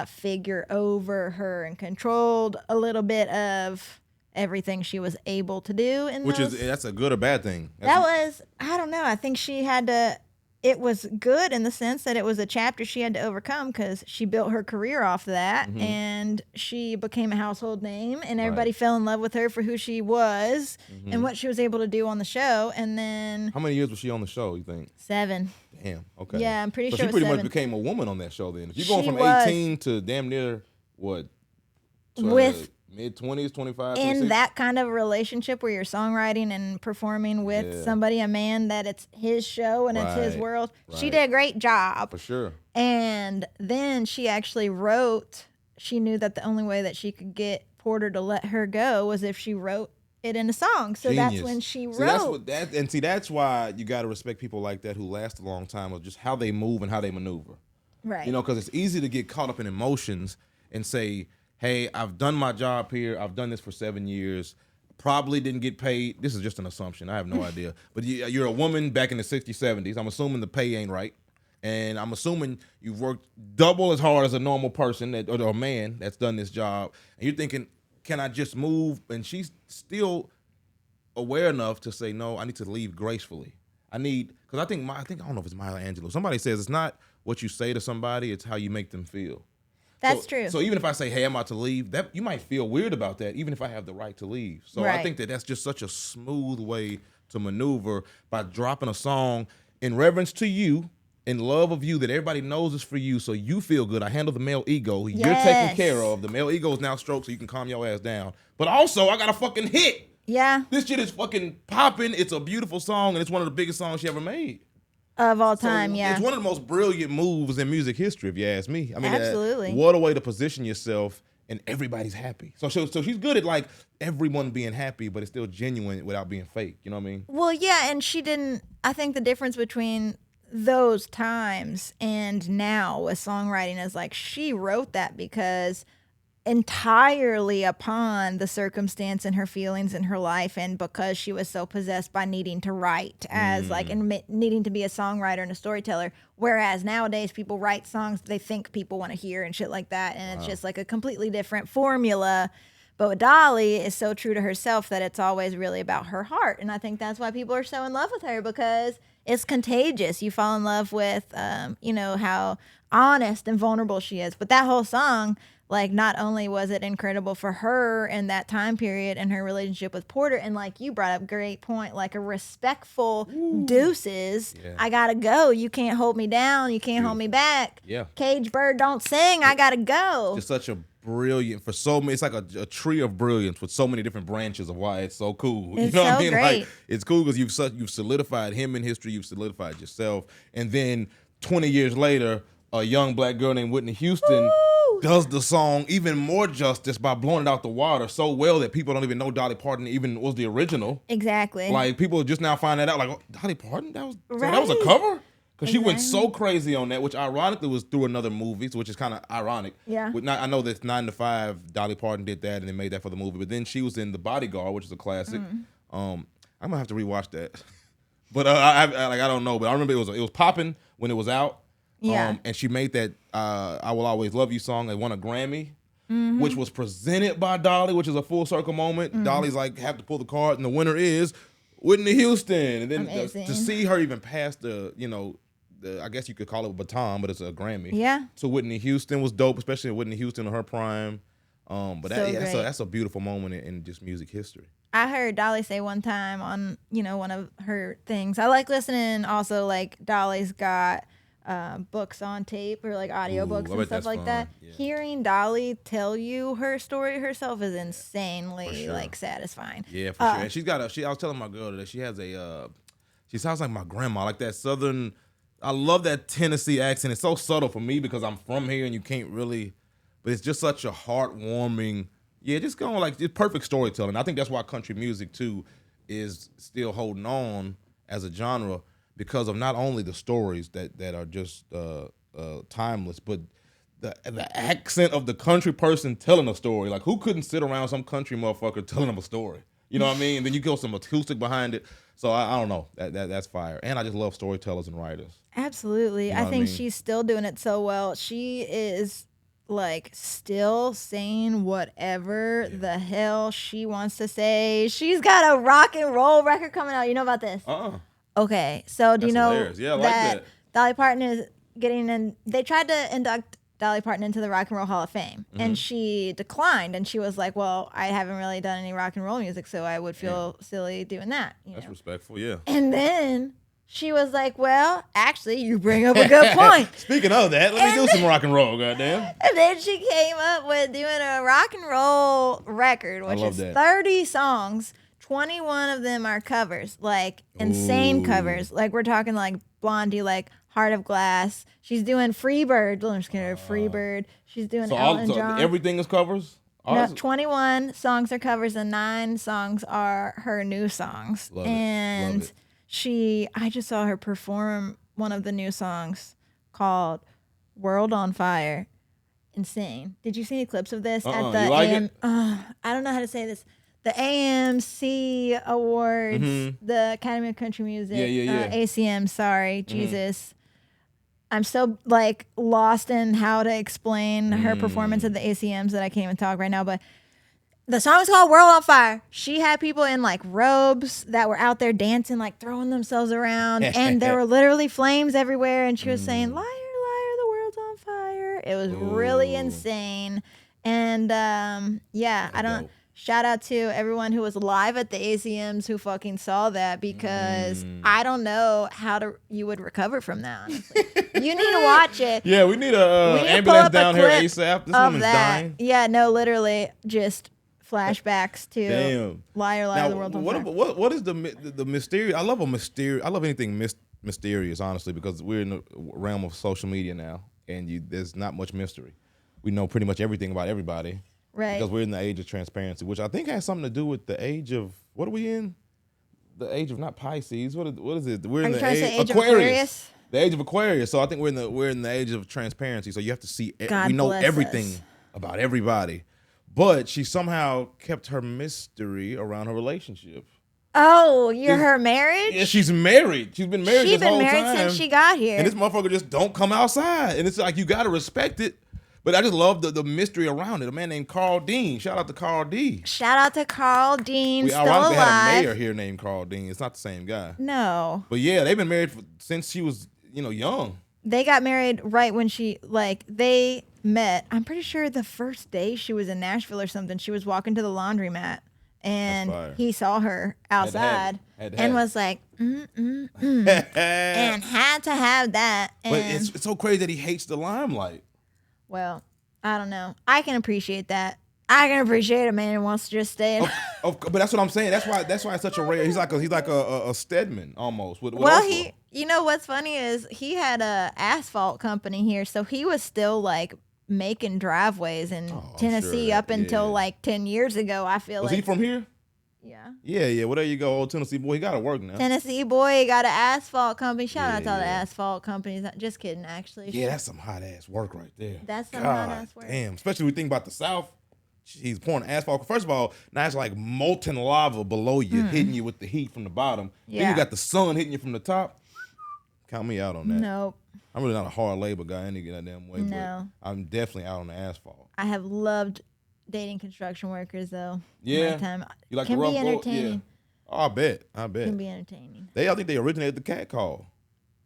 figure over her and controlled a little bit of everything she was able to do. That's a good or bad thing. I don't know. I think she had to. It was good in the sense that it was a chapter she had to overcome because she built her career off that, and she became a household name, and everybody fell in love with her for who she was and what she was able to do on the show. And then, how many years was she on the show, you think? 7. Damn. Okay. Yeah, I'm pretty sure. So she pretty 7. much became a woman on that show then. If you're going from 18 to damn near what? With mid-20s, 25, in 26? that kind of relationship where you're songwriting and performing with somebody, a man that it's his show and it's his world. She did a great job. For sure. And then she actually wrote, she knew that the only way that she could get Porter to let her go was if she wrote it in a song. So Genius. that's when she wrote. That's why you got to respect people like that who last a long time, of just how they move and how they maneuver. Right. You know, because it's easy to get caught up in emotions and say, hey, I've done my job here. I've done this for 7 years. Probably didn't get paid. This is just an assumption. I have no idea. But you're a woman back in the 60s, 70s. I'm assuming the pay ain't right. And I'm assuming you've worked double as hard as a normal person or a man that's done this job. And you're thinking, can I just move? And she's still aware enough to say, no, I need to leave gracefully. Because I don't know if it's Maya Angelou. Somebody says it's not what you say to somebody, it's how you make them feel. That's true. So even if I say, hey, I'm about to leave, that you might feel weird about that, even if I have the right to leave. So I think that's just such a smooth way to maneuver by dropping a song in reverence to you, in love of you, that everybody knows is for you, so you feel good. I handle the male ego. Yes. You're taken care of. The male ego is now stroked, so you can calm your ass down. But also, I got a fucking hit. Yeah. This shit is fucking popping. It's a beautiful song, and it's one of the biggest songs she ever made. Of all time, yeah. It's one of the most brilliant moves in music history, if you ask me. I mean, absolutely. What a way to position yourself, and everybody's happy. So she's good at like everyone being happy, but it's still genuine without being fake. You know what I mean? Well, yeah, and she didn't. I think the difference between those times and now with songwriting is like she wrote that because entirely upon the circumstance and her feelings in her life, and because she was so possessed by needing to write as and needing to be a songwriter and a storyteller, whereas nowadays people write songs they think people want to hear and shit like that, and it's just like a completely different formula. But with Dolly is so true to herself that it's always really about her heart, and I think that's why people are so in love with her, because it's contagious. You fall in love with how honest and vulnerable she is. But that whole song, like, not only was it incredible for her in that time period and her relationship with Porter, and like you brought up, great point, like a respectful deuces. Yeah. I gotta go. You can't hold me down. You can't hold me back. Yeah. Cage bird don't sing. I gotta go. Just such a brilliant, for so many, it's like a tree of brilliance with so many different branches of why it's so cool. It's you know so what I mean? Great. Like, it's cool because you've solidified him in history. You've solidified yourself, and then 20 years later, a young black girl named Whitney Houston does the song even more justice by blowing it out the water so well that people don't even know Dolly Parton even was the original. Exactly. Like, people just now find that out, like, oh, Dolly Parton? That was a cover? Because she went so crazy on that, which ironically was through another movie, which is kind of ironic. Yeah. I know that 9 to 5, Dolly Parton did that and they made that for the movie, but then she was in The Bodyguard, which is a classic. I'm gonna have to rewatch that. But I don't know, but I remember it was popping when it was out. Yeah. And she made that I Will Always Love You song. They won a Grammy, which was presented by Dolly, which is a full circle moment. Dolly's like, have to pull the card, and the winner is Whitney Houston. And then to see her even pass the I guess you could call it a baton, but it's a Grammy. Yeah. So Whitney Houston was dope, especially Whitney Houston in her prime. But So that's a beautiful moment in just music history. I heard Dolly say one time on, one of her things. I like listening also, like, Dolly's got books on tape or like audiobooks I and bet stuff that's like fun. that. Yeah. Hearing Dolly tell you her story herself is insanely sure. like satisfying. Yeah, for sure. And she's got I was telling my girl that she has she sounds like my grandma, like that southern. I love that Tennessee accent. It's so subtle for me because I'm from here and you can't really, but it's just such a heartwarming. Yeah, just going like it's perfect storytelling. I think that's why country music too is still holding on as a genre because of not only the stories that are just timeless, but the accent of the country person telling a story. Like who couldn't sit around some country motherfucker telling them a story? You know what I mean? And then you go some acoustic behind it. So I don't know. That's fire. And I just love storytellers and writers. Absolutely. You know I what I think mean? she's still doing it so well. She is like still saying whatever the hell she wants to say. She's got a rock and roll record coming out. You know about this? Okay. So do you know hilarious. Yeah, I like that. Dolly Parton is getting in? They tried to induct Dolly Parton into the Rock and Roll Hall of Fame, and she declined. And she was like, "Well, I haven't really done any rock and roll music, so I would feel silly doing that." That's respectful, yeah. And then she was like, "Well, actually, you bring up a good point." Speaking of that, let me do some rock and roll, goddamn. And then she came up with doing a rock and roll record, which love is that. 30 songs. 21 of them are covers, like insane covers. Like we're talking like Blondie, like Heart of Glass. She's doing Freebird. I'm just kidding. Freebird. She's doing Elton John. Everything is covers? No, 21 songs are covers and 9 songs are her new songs. Love it. And Love it. I just saw her perform one of the new songs called World on Fire. Insane. Did you see any clips of this at the you like AM? it? I don't know how to say this. The AMC Awards, the Academy of Country Music, ACM, sorry, Jesus. I'm so like lost in how to explain her performance at the ACMs that I can't even talk right now. But the song's called World on Fire. She had people in like robes that were out there dancing, like throwing themselves around. And there were literally flames everywhere. And she was saying, "Liar, liar, the world's on fire." It was really insane. And I don't. dope. Shout out to everyone who was live at the ACMs who fucking saw that because I don't know how you would recover from that. Honestly. You need to watch it. Yeah, we need We need to ambulance pull up a down here clip ASAP. This of woman's that. dying. Yeah, no, literally just flashbacks to Damn. Liar, Liar, Now, the World's on Fire. what is the mysterious? I love a mysterious. I love anything mysterious, honestly, because we're in the realm of social media now, and there's not much mystery. We know pretty much everything about everybody. Right. Because we're in the age of transparency, which I think has something to do with the age of, what are we in? The age of not Pisces. What is it? We're Are in you the trying to say age age of Aquarius? The age of Aquarius. So I think we're in the age of transparency. So you have to see. God we know bless everything us. about everybody, but she somehow kept her mystery around her relationship. Oh, you're her marriage? Yeah, she's married. She's been married. She's this been whole married time. since she got here. And this motherfucker just don't come outside, and it's like you gotta respect it. But I just love the mystery around it. A man named Carl Dean. Shout out to Carl D. Shout out to Carl Dean, We still ironically had a alive. mayor here named Carl Dean. It's not the same guy. No. But yeah, they've been married since she was, young. They got married right when they met. I'm pretty sure the first day she was in Nashville or something, she was walking to the laundromat and he saw her outside Had to have and it. was like, and had to have that. And, But it's so crazy that he hates the limelight. well, I don't know. I can appreciate that. I can appreciate a man who wants to just stay in. But that's what I'm saying. That's why it's such a rare. He's like a Stedman almost. With Well, Oprah. you know what's funny is he had a asphalt company here, so he was still like making driveways in Tennessee sure. up until Yeah. like 10 years ago. I feel Was like he from here? yeah. Yeah. Well, there you go, old Tennessee boy. He got to work now. Tennessee boy got an asphalt company. Shout out to all the Yeah. asphalt companies. Just kidding, actually. Yeah, that's some hot ass work right there. That's some God hot-ass work. Damn, especially when we think about the South. He's pouring asphalt. First of all, now it's like molten lava below you, hitting you with the heat from the bottom. Then Yeah. you got the sun hitting you from the top. Count me out on that. Nope. I'm really not a hard labor guy any goddamn way, No. but I'm definitely out on the asphalt. I have loved dating construction workers though. Yeah. My time. You like can the rough be go- entertaining. Yeah. Oh, I bet. Can be entertaining. I think they originated the cat call,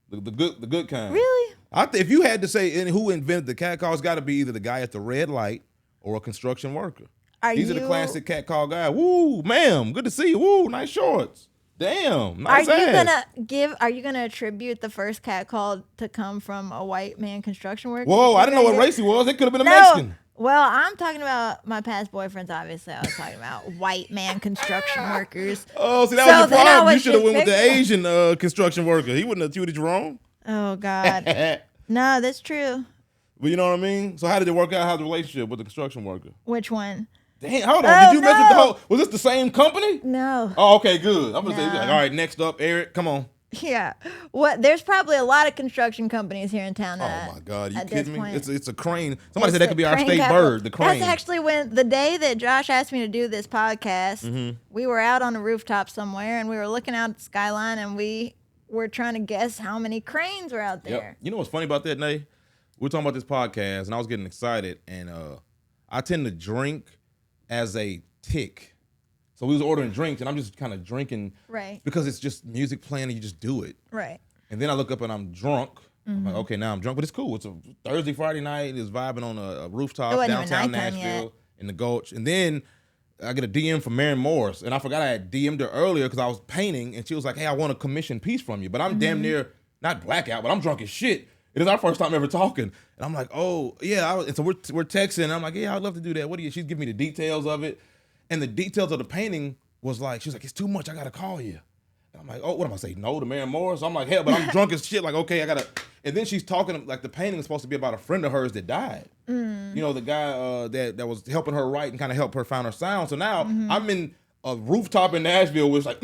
the good kind. Really? If you had to say who invented the cat call, it's got to be either the guy at the red light or a construction worker. Are These are the you- classic catcall guys. Woo, ma'am, good to see you. Woo, nice shorts. Damn, nice Are you gonna attribute the first catcall to come from a white man construction worker? Whoa, I didn't know what race he was. It could have been a Mexican. Well, I'm talking about my past boyfriends. Obviously, I was talking about white man construction workers. Oh, see, that was your problem. You should have went with the Asian construction worker. He wouldn't have treated you wrong. Oh God, no, that's true. But you know what I mean? So how did it work out? How's the relationship with the construction worker? Which one? Damn, hold on. Did you mess with the whole? Was this the same company? No. Oh, okay, good. I'm gonna say, like, all right, next up, Eric, come on. Yeah. What? There's probably a lot of construction companies here in town. Oh my God, you at kidding me? point- It's a crane. Somebody said that It's could be the our crane state capital. bird, the crane. That's actually when the day that Josh asked me to do this podcast, Mm-hmm. we were out on a rooftop somewhere and we were looking out at the skyline and we were trying to guess how many cranes were out there. Yep. You know what's funny about that, Nay? We were talking about this podcast, and I was getting excited, and I tend to drink as a tick. So we was ordering drinks, and I'm just kind of drinking Right. because it's just music playing, and you just do it. Right. And then I look up, and I'm drunk. I'm like, okay, now I'm drunk, but it's cool. It's a Thursday, Friday night. It's vibing on a rooftop It wasn't even downtown nighttime Nashville yet. in the Gulch. And then I get a DM from Maren Morris, and I forgot I had DM'd her earlier because I was painting, and she was like, hey, I want a commission piece from you. But I'm damn near, not blackout, but I'm drunk as shit. It is our first time ever talking. And I'm like, oh, yeah. And so we're texting, and I'm like, yeah, I'd love to do that. What do you? She's giving me the details of it. And the details of the painting was like, she's like, it's too much. I got to call you. And I'm like, oh, what am I saying? No to Maren Morris? I'm like, hell, but I'm drunk as shit. Like, okay, I got to. And then she's talking, like the painting is supposed to be about a friend of hers that died. You know, the guy that was helping her write and kind of help her find her sound. So now I'm in a rooftop in Nashville where it's like,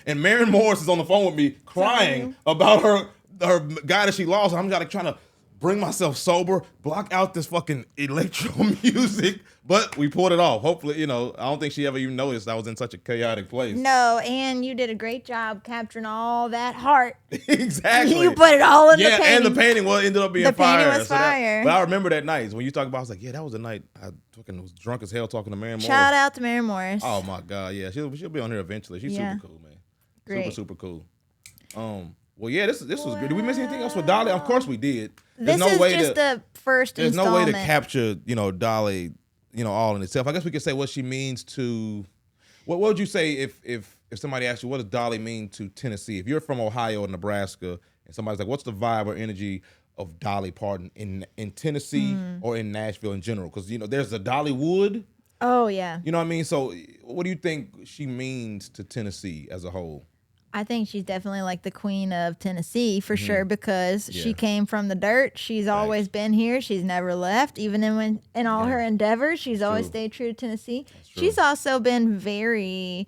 and Maren Morris is on the phone with me crying about her guy that she lost. I'm trying to bring myself sober, block out this fucking electro music, but we pulled it off. Hopefully, you know, I don't think she ever even noticed I was in such a chaotic place. No, and you did a great job capturing all that heart. Exactly. You put it all in the painting. Yeah, and the painting ended up being The fire. painting was fire. But I remember that night when you talk about. I was like, yeah, that was the night I fucking was drunk as hell talking to Maren Morris. Shout out to Maren Morris. Oh my God, yeah, she'll be on here eventually. She's Yeah. super cool, man. Great. Super cool. Well, yeah, this was good. Did we miss anything else with Dolly? Of course we did. This is just the first There's no installment. way to capture, Dolly, all in itself. I guess we could say what she means to. What would you say if somebody asked you what does Dolly mean to Tennessee? If you're from Ohio or Nebraska, and somebody's like, what's the vibe or energy of Dolly Parton in Tennessee or in Nashville in general? Because there's the Dollywood. Oh, yeah. You know what I mean? So what do you think she means to Tennessee as a whole? I think she's definitely like the queen of Tennessee for sure because she came from the dirt. She's always been here. She's never left. Even in all her endeavors, she's always stayed true to Tennessee. She's also been very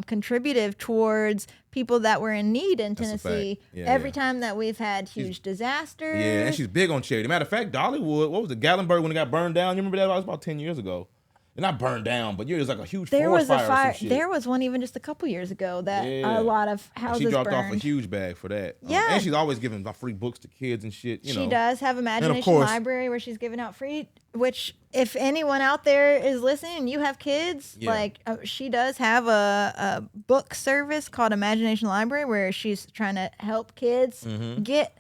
contributive towards people that were in need in Tennessee. Every time that we've had huge disasters. Yeah, and she's big on charity. Matter of fact, Dollywood, what was it, Gallenberg when it got burned down? You remember that? That was about 10 years ago. Not burned down, but it was like a huge forest fire. Or some shit. There was one even just a couple years ago that a lot of houses she dropped burned. off a huge bag for that. Yeah. And she's always giving free books to kids and shit. She does have Imagination course- Library where she's giving out free, which if anyone out there is listening and you have kids, she does have a book service called Imagination Library where she's trying to help kids get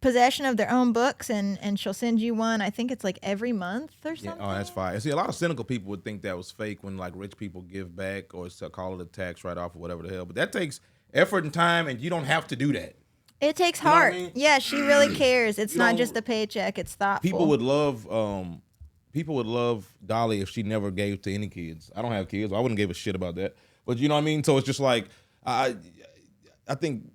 possession of their own books and she'll send you one. I think it's like every month or something. Oh, that's fine. See, a lot of cynical people would think that was fake when like rich people give back or call it a tax write-off or whatever the hell. But that takes effort and time, and you don't have to do that. It takes You know what I heart. mean? Yeah, she really cares. It's not know, just a paycheck. It's thoughtful. People would love Dolly if she never gave to any kids. I don't have kids. I wouldn't give a shit about that. But you know what I mean? So it's just like I think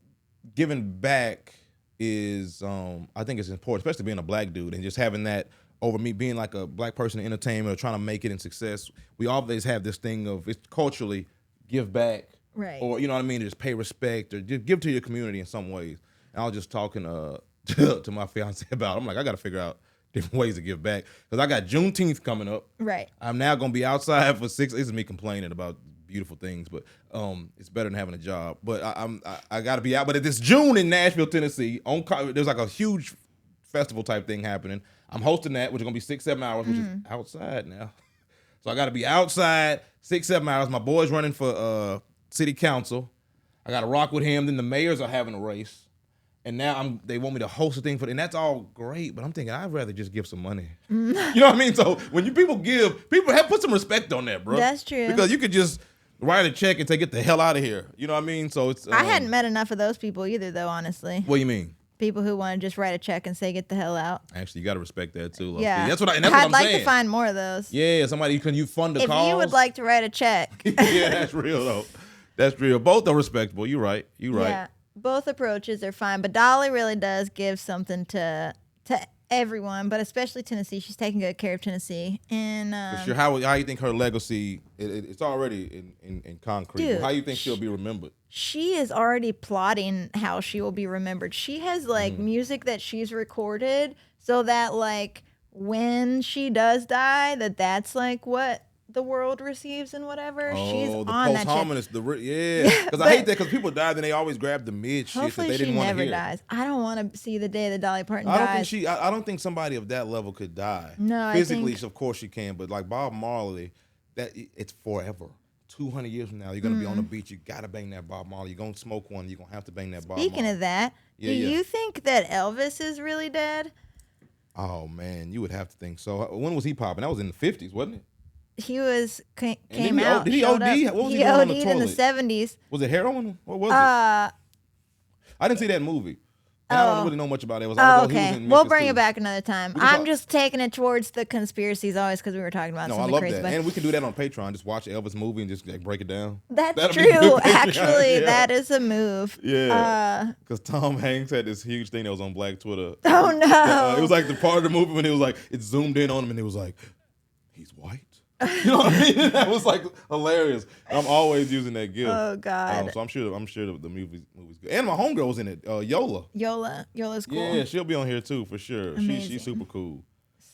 giving back is I think it's important, especially being a black dude and just having that over me being like a black person in entertainment or trying to make it in success. We always have this thing of it's culturally give back. Right. Or you know what I mean, just pay respect or just give to your community in some ways. And I was just talking to my fiance about it. I'm like, I gotta figure out different ways to give back. Because I got Juneteenth coming up. Right. I'm now gonna be outside for 6. This is me complaining about beautiful things, but it's better than having a job. But I got to be out. But this June in Nashville, Tennessee, there's like a huge festival type thing happening. I'm hosting that, which is gonna be 6-7 hours, which is outside now. So I got to be outside 6-7 hours. My boy's running for city council. I got to rock with him. Then the mayors are having a race, And now they want me to host a thing for, and that's all great. But I'm thinking I'd rather just give some money. You know what I mean? So when people have put some respect on that, bro. That's true. Because you could just write a check and say, get the hell out of here. You know what I mean? So it's. I hadn't met enough of those people either, though. Honestly. What do you mean? People who want to just write a check and say, get the hell out. Actually, you got to respect that too. Yeah. That's what I'm I'd like saying. to find more of those. Yeah, somebody can you fund the cause? If you would like to write a check. Yeah, that's real though. That's real. Both are respectable. You're right. Yeah, both approaches are fine. But Dolly really does give something to everyone, but especially Tennessee. She's taking good care of Tennessee. And for sure. How you think her legacy? It's already in concrete. Dude, how you think she'll be remembered? She is already plotting how she will be remembered. She has music that she's recorded so that when she does die, that's what the world receives and whatever. She's the on that shit. Because I hate that because people die, then they always grab the mid shit that hopefully they didn't she want to never hear. dies. I don't want to see the day that Dolly Parton dies. I don't think somebody of that level could die. No, physically, I think... of course she can, but like Bob Marley, it's forever. 200 years from now, you're gonna be on the beach. You gotta bang that Bob Marley. You're gonna smoke one. You're gonna have to bang that Bob Marley. Speaking of that, do you think that Elvis is really dead? Oh man, you would have to think so. When was he popping? That was in the 50s, wasn't it? He was came out. Did he OD? What was he doing on the toilet? In the 70s. Was it heroin? What was it? I didn't see that movie. And I don't really know much about it. Okay. We'll bring it back another time. I'm just taking it towards the conspiracies always because we were talking about something crazy. I love that. And we can do that on Patreon. Just watch Elvis movie and just break it down. That's true. Actually, that is a move. Yeah. Because Tom Hanks had this huge thing that was on Black Twitter. Oh, no. It was like the part of the movie when it was like, it zoomed in on him and it was like, he's white. You know what I mean? That was hilarious. I'm always using that gift. Oh God! So I'm sure the movie's good. And my homegirl was in it. Yola's cool. Yeah, she'll be on here too for sure. She's super cool.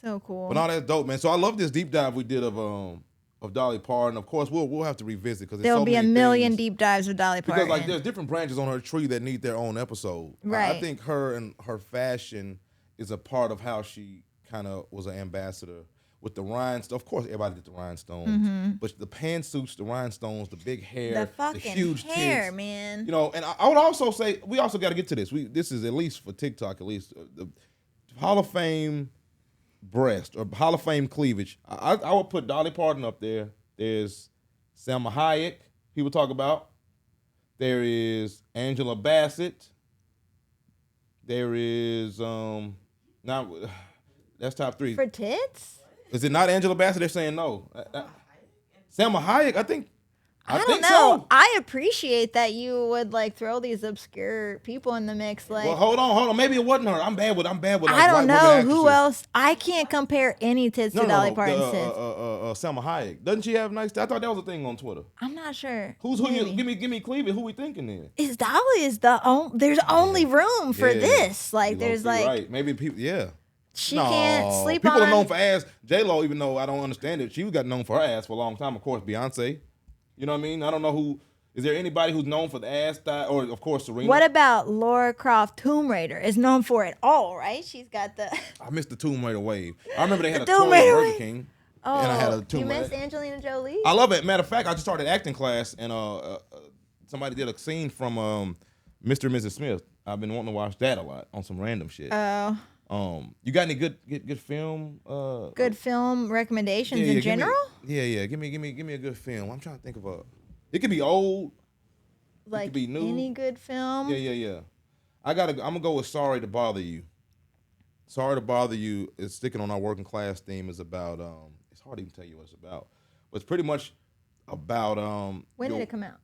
So cool. But no, that's dope, man. So I love this deep dive we did of Dolly Parton. Of course, we'll have to revisit because there'll be a million deep dives with Dolly Parton. Because there's different branches on her tree that need their own episode. Right. I think her and her fashion is a part of how she kind of was an ambassador. With the rhinestones, of course, everybody did the rhinestones, but the pantsuits, the rhinestones, the big hair, the huge hair, tits, man. And I would also say we also got to get to this. This is at least for TikTok, at least the Hall of Fame breast or Hall of Fame cleavage. I would put Dolly Parton up there. There's Salma Hayek. People talk about. There is Angela Bassett. There is now that's top 3 for tits. Is it not Angela Bassett? They're saying no. Salma Hayek, I think. I don't know. So. I appreciate that you would throw these obscure people in the mix. Well, hold on. Maybe it wasn't her. I'm bad with. I don't know who else. I can't compare any tits to Dolly Parton's tits. Salma Hayek. Doesn't she have nice? I thought that was a thing on Twitter. I'm not sure. Who? Give me cleavage. Who we thinking then? Is Dolly is there's only room for this. There's right. Maybe people. Yeah. She can't sleep people on. People are known for ass. J-Lo, even though I don't understand it, she got known for her ass for a long time. Of course, Beyonce. You know what I mean? I don't know who. Is there anybody who's known for the ass thigh? Or, of course, Serena. What about Lara Croft Tomb Raider? Is known for it all, right? She's got the... I missed the Tomb Raider wave. I remember they had a toy at Burger King. Oh, and I had a Tomb you Raider. missed Angelina Jolie? I love it. Matter of fact, I just started acting class, and somebody did a scene from Mr. and Mrs. Smith. I've been wanting to watch that a lot on some random shit. Oh. You got any good film? Good film recommendations in general? Give me a good film. I'm trying to think of a. It could be old. It could be new. Any good film? Yeah. I'm gonna go with Sorry to Bother You. Sorry to Bother You is sticking on our working class theme. Is about it's hard to even tell you what it's about, but it's pretty much about When did it come out?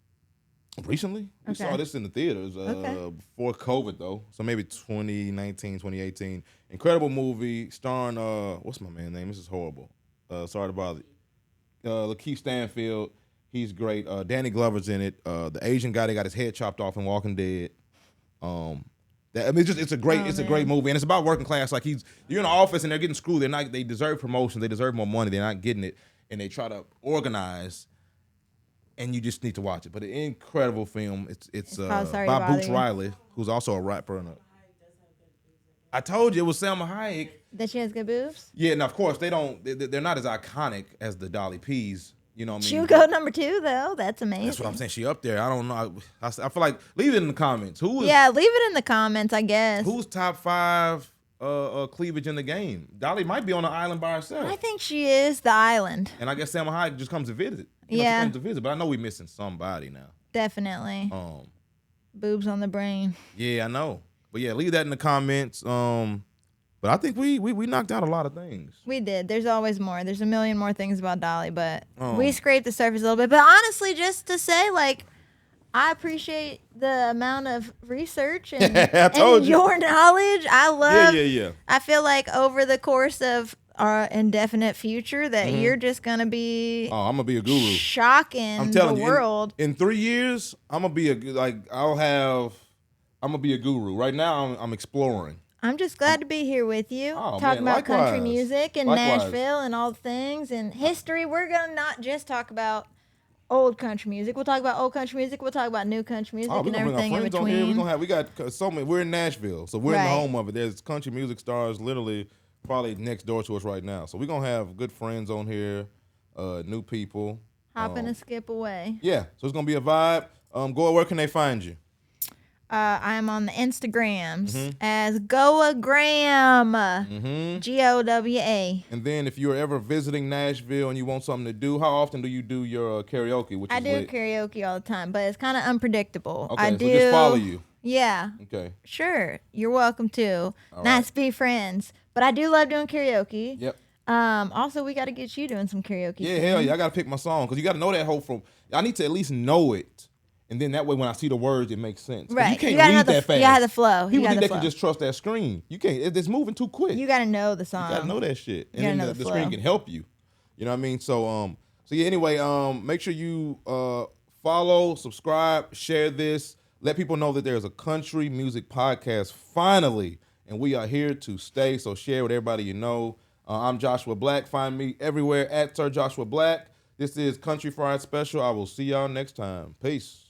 Recently? We saw this in the theaters before COVID, though. So maybe 2019, 2018. Incredible movie starring, what's my man's name? This is horrible. Sorry to bother you. Lakeith Stanfield. He's great. Danny Glover's in it. The Asian guy that got his head chopped off in Walking Dead. It's a great movie. And it's about working class. You're in the office and they're getting screwed. They deserve promotion. They deserve more money. They're not getting it. And they try to organize. And you just need to watch it. But an incredible film. It's by Boots Riley, who's also a rapper. I told you it was Salma Hayek. That she has good boobs? Yeah, and of course they're not as iconic as the Dolly P's. You know what I She mean? would go number 2 though. That's amazing. That's what I'm saying. She up there. I don't know. I feel like leave it in the comments. Who is Yeah, leave it in the comments, I guess. who's top 5 cleavage in the game? Dolly might be on the island by herself. I think she is the island. And I guess Salma Hayek just comes to visit. You know, Yeah. she comes to visit, but I know we're missing somebody now. Definitely. Boobs on the brain. Yeah, I know. But yeah, leave that in the comments. But I think we knocked out a lot of things. We did. There's always more. There's a million more things about Dolly, but we scraped the surface a little bit. But honestly, just to say, like, I appreciate the amount of research and, I told and you. your knowledge. I love. Yeah. I feel like over the course of our indefinite future, that you're just gonna be Oh, I'm gonna be a guru. shocking I'm telling the you, world. in 3 years, I'm gonna be I'm gonna be a guru. Right now, I'm exploring. I'm just glad to be here with you, Oh, talking man, about country likewise. music and Likewise. Nashville and all the things and history. We're gonna not just talk about old country music. We'll talk about old country music. We'll talk about new country music Oh, we're and gonna bring our everything in friends on here. between. We got so many. We're in Nashville, so we're in the Right. home of it. There's country music stars literally probably next door to us right now. So we're gonna have good friends on here, new people. Hop and a skip away. Yeah, so it's gonna be a vibe. Goa, where can they find you? I am on the Instagrams Mm-hmm. as Gowa Graham, Gowa. And then if you're ever visiting Nashville and you want something to do, how often do you do your karaoke? Which I is do lit? karaoke all the time, but it's kind of unpredictable. Okay, I so do. just follow you. Yeah, Okay. sure. You're welcome to. All Nice right. to be friends. But I do love doing karaoke. Yep. Also, we got to get you doing some karaoke. Yeah, soon. hell yeah. I gotta pick my song because you gotta know that whole from. I need to at least know it, and then that way when I see the words, it makes sense. 'Cause Right. You can't gotta know read the, that fast. You gotta have the flow. People you think gotta they flow. can just trust that screen. You can't. It's moving too quick. You gotta know the song. You gotta know that shit, and gotta then know the the screen flow. can help you. You know what I mean? So yeah. Anyway, make sure you follow, subscribe, share this. Let people know that there's a country music podcast finally, and we are here to stay. So share with everybody you know. I'm Joshua Black. Find me everywhere at Sir Joshua Black. This is Country Fried Special. I will see y'all next time. Peace.